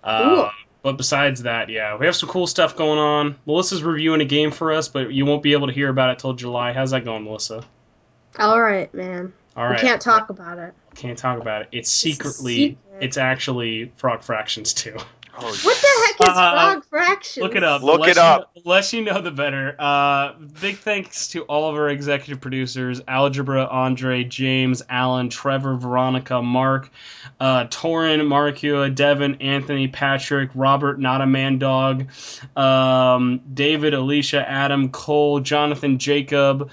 Cool. But besides that, yeah, we have some cool stuff going on. Melissa's reviewing a game for us, but you won't be able to hear about it till July. How's that going, Melissa? All right, man. All right. We can't talk about it. Can't talk about it. It's secretly, it's actually Frog Fractions 2. Oh, What the heck is Frog Fractions? Look it up. Look it up. The less you know, the better. Big thanks to all of our executive producers, Algebra, Andre, James, Alan, Trevor, Veronica, Mark, Torin, Markua, Devin, Anthony, Patrick, Robert, Not a Man Dog, David, Alicia, Adam, Cole, Jonathan, Jacob,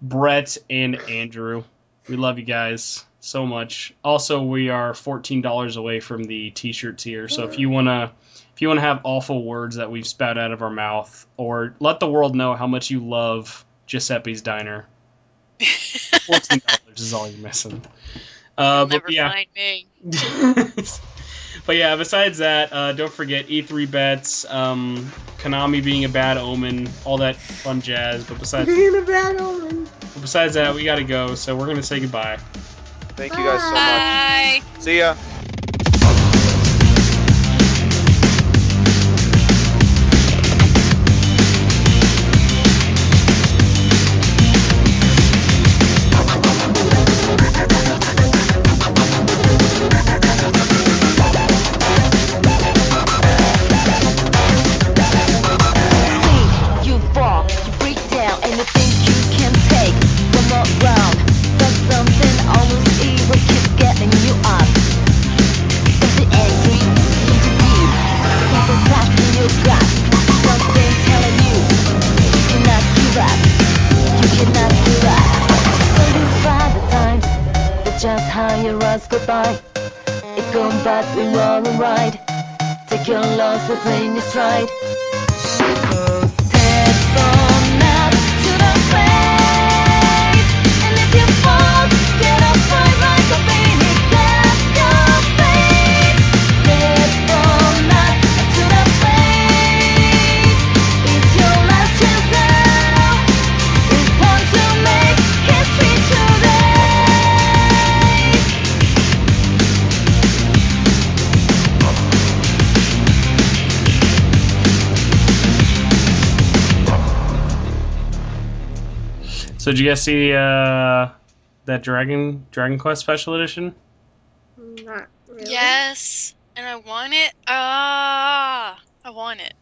Brett, and Andrew. We love you guys so much. Also, we are $14 away from the t-shirt tier, so if you wanna have awful words that we've spat out of our mouth, or let the world know how much you love Giuseppe's Diner, $14 is all you're missing. You'll never find me. But yeah, besides that, don't forget E3 bets, Konami being a bad omen, all that fun jazz. But besides that, we gotta go, so we're gonna say goodbye. Thank you guys so much. Bye. See ya. Just how your eyes goodbye. It goes back, we roll and ride. Take your loss within your stride. Headphone up to the face. And if you fall, get up right like a baby. That's your face. Headphone up to the face. It's your last chance. So did you guys see that Dragon Quest Special Edition? Not really. Yes, and I want it. I want it.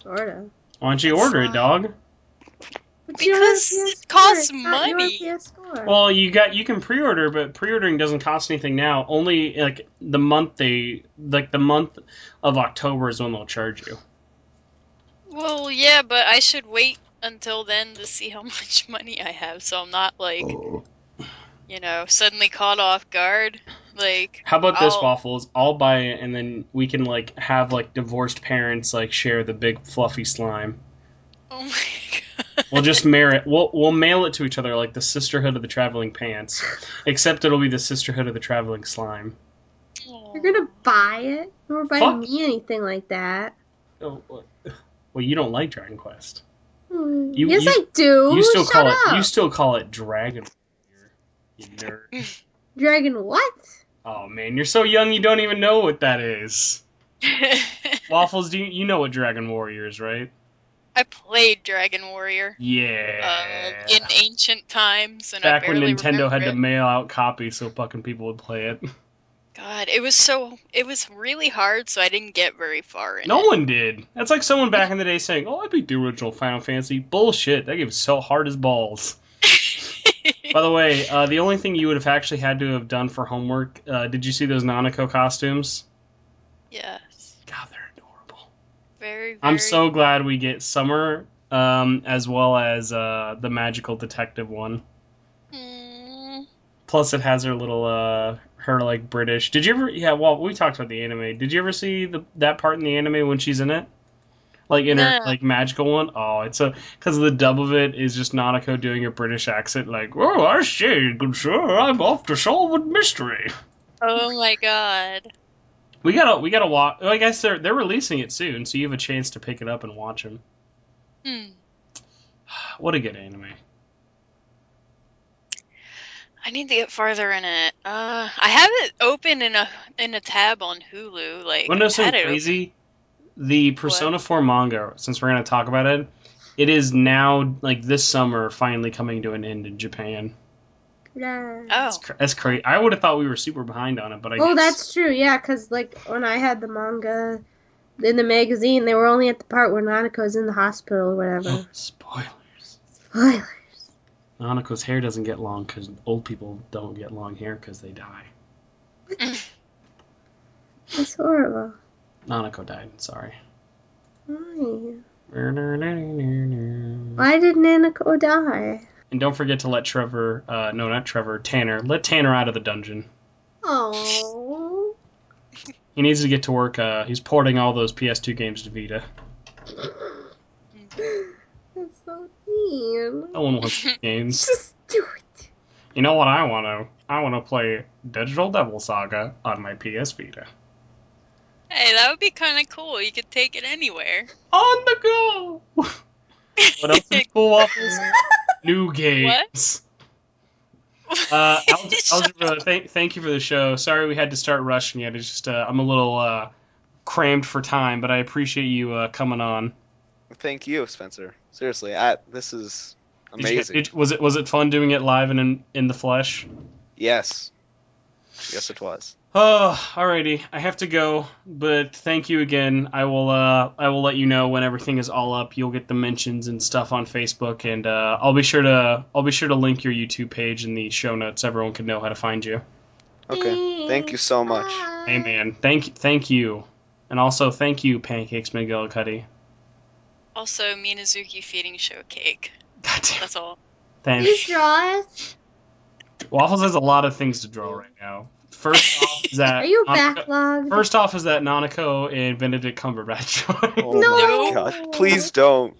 Sorta. Why don't you order it, dog? But you don't have Because it PS4, costs it's not your money. PS4. Well, you can pre-order, but pre-ordering doesn't cost anything now. Only like the month of October is when they'll charge you. Well, yeah, but I should wait until then to see how much money I have, so I'm not like, suddenly caught off guard. Like, How about this, I'll- Waffles? I'll buy it, and then we can like have like divorced parents like share the big fluffy slime. Oh my god. We'll just we'll mail it to each other like the Sisterhood of the Traveling Pants, except it'll be the Sisterhood of the Traveling Slime. You're gonna buy it? Or buy Fuck. me anything like that. Oh, well, you don't like Dragon Quest. Yes, I do. You still Shut up. You call it Dragon Warrior, you nerd. Dragon what? Oh man, you're so young you don't even know what that is. Waffles, you know what Dragon Warrior is, right? I played Dragon Warrior Yeah. in ancient times, and Back I when barely Nintendo had remember to it. mail out copies so fucking people would play it. God, it was really hard, so I didn't get very far in No it. one did. That's like someone back in the day saying, "Oh, I beat the original Final Fantasy." Bullshit. That game was so hard as balls. By the way, the only thing you would have actually had to have done for homework, did you see those Nanako costumes? Yes. God, they're adorable. Very, very. I'm so glad we get Summer, as well as the magical detective one. Mm, Plus, it has her little, her like British. Did you ever? Yeah, well, we talked about the anime. Did you ever see that part in the anime when she's in it? Like in her No. like magical one? Oh, it's because the dub of it is just Nanako doing her British accent, like, "Oh, I say, good sir, I'm off to solve a mystery." oh my god. We gotta watch. Well, I guess they're releasing it soon, so you have a chance to pick it up and watch them. What a good anime. I need to get farther in it. I have it open in a tab on Hulu. Like, Wanna know I've had something it open. crazy? The Persona 4 manga, since we're gonna talk about it, it is now like this summer finally coming to an end in Japan. Yeah. Oh, That's crazy. I would have thought we were super behind on it, but I Oh, guess that's true. Yeah, because like when I had the manga in the magazine, they were only at the part where Nanako's in the hospital or whatever. Spoilers. Spoilers. Nanako's hair doesn't get long because old people don't get long hair because they die. That's horrible. Nanako died. Sorry. Why? Why did Nanako die? And don't forget to let Tanner. Let Tanner out of the dungeon. Oh. He needs to get to work. He's porting all those PS2 games to Vita. That's so mean. No one wants these games. Just do it. You know what I want to? I want to play Digital Devil Saga on my PS Vita. hey, that would be kind of cool. You could take it anywhere. On the go! What else is cool, Waffles? New games. Algebra, thank you for the show. Sorry we had to start rushing it. It's just I'm a little crammed for time, but I appreciate you coming on. Thank you, Spencer. Seriously, this is amazing. Was it fun doing it live and in the flesh? Yes. Yes, it was. Oh, alrighty. I have to go, but thank you again. I will let you know when everything is all up. You'll get the mentions and stuff on Facebook, and I'll be sure to link your YouTube page in the show notes. So everyone can know how to find you. Okay. Thank you so much. Bye. Hey man, thank you, and also thank you, Pancakes McGillicuddy. Also, Minazuki feeding show cake. Goddamn. That's all. Thanks. Please draw it. Waffles has a lot of things to draw right now. First off is that Are you backlogged? First off is that Nanako and Benedict Cumberbatch. Oh No. my god. Please don't.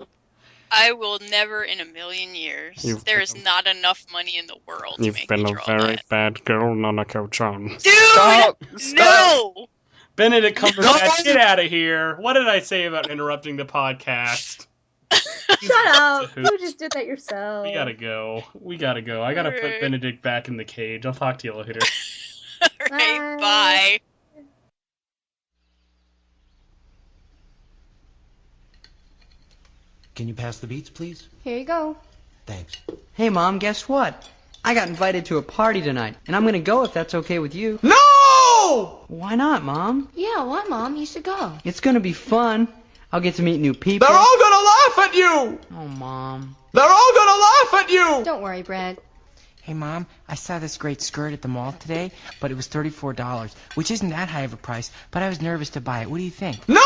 I will never in a million years. There is not enough money in the world to make me draw that. bad girl, Nanako-chan. Dude! Stop. No! Benedict Cumberbatch, get out of here! What did I say about interrupting the podcast? Shut up. You just did that yourself. We gotta go. I gotta put Alright. Benedict back in the cage. I'll talk to you later. Alright, Bye. bye. Can you pass the beats, please? Here you go. Thanks. Hey, Mom, guess what? I got invited to a party tonight, and I'm going to go if that's okay with you. No! Why not, Mom? Yeah, why, Mom? You should go. It's going to be fun. I'll get to meet new people. They're all gonna laugh at you! Oh, Mom. They're all gonna laugh at you! Don't worry, Brad. Hey, Mom, I saw this great skirt at the mall today, but it was $34, which isn't that high of a price, but I was nervous to buy it. What do you think? No!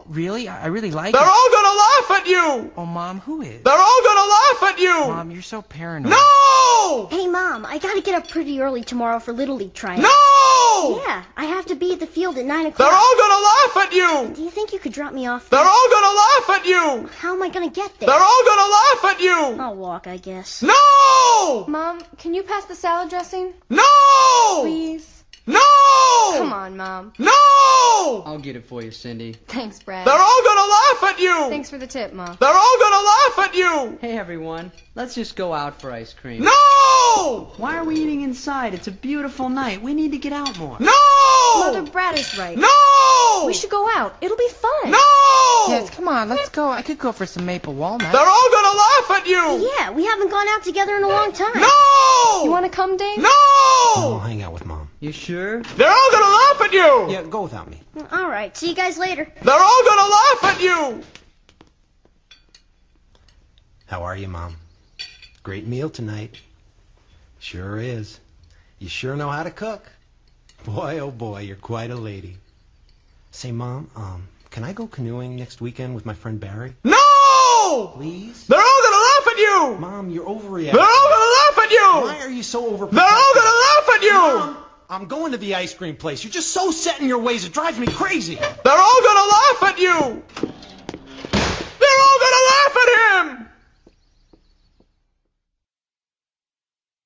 Really? I really like They're it. all gonna laugh at you! Oh, Mom, who is? They're all gonna laugh at you! Mom, you're so paranoid. No! Hey, Mom, I gotta get up pretty early tomorrow for Little League tryouts. No! Yeah, I have to be at the field at 9 o'clock. They're all gonna laugh at you! Do you think you could drop me off? They're all gonna laugh at you! How am I gonna get there? They're all gonna laugh at you! I'll walk, I guess. No! Mom, can you pass the salad dressing? No! Please? No! Come on, Mom. No! I'll get it for you, Cindy. Thanks, Brad. They're all gonna laugh at you! Thanks for the tip, Mom. They're all gonna laugh at you! Hey, everyone. Let's just go out for ice cream. No! Why are we eating inside? It's a beautiful night. We need to get out more. No! Mother Brad is right. No! We should go out. It'll be fun. No! Yes, come on, let's go. I could go for some maple walnuts. They're all gonna laugh at you! Yeah, we haven't gone out together in a long time. No! You want to come, Dave? No! I'll hang out with Mom. You sure? They're all gonna laugh at you! Yeah, go without me. All right, see you guys later. They're all gonna laugh at you! How are you, Mom? Great meal tonight. Sure is. You sure know how to cook. Boy, oh boy, you're quite a lady. Say, Mom, can I go canoeing next weekend with my friend Barry? No! Please? They're all gonna laugh at you! Mom, you're overreacting. They're all gonna laugh at you! Why are you so overprotective? They're all gonna laugh at you! Mom, I'm going to the ice cream place. You're just so set in your ways, it drives me crazy. They're all gonna laugh at you! They're all gonna laugh at him!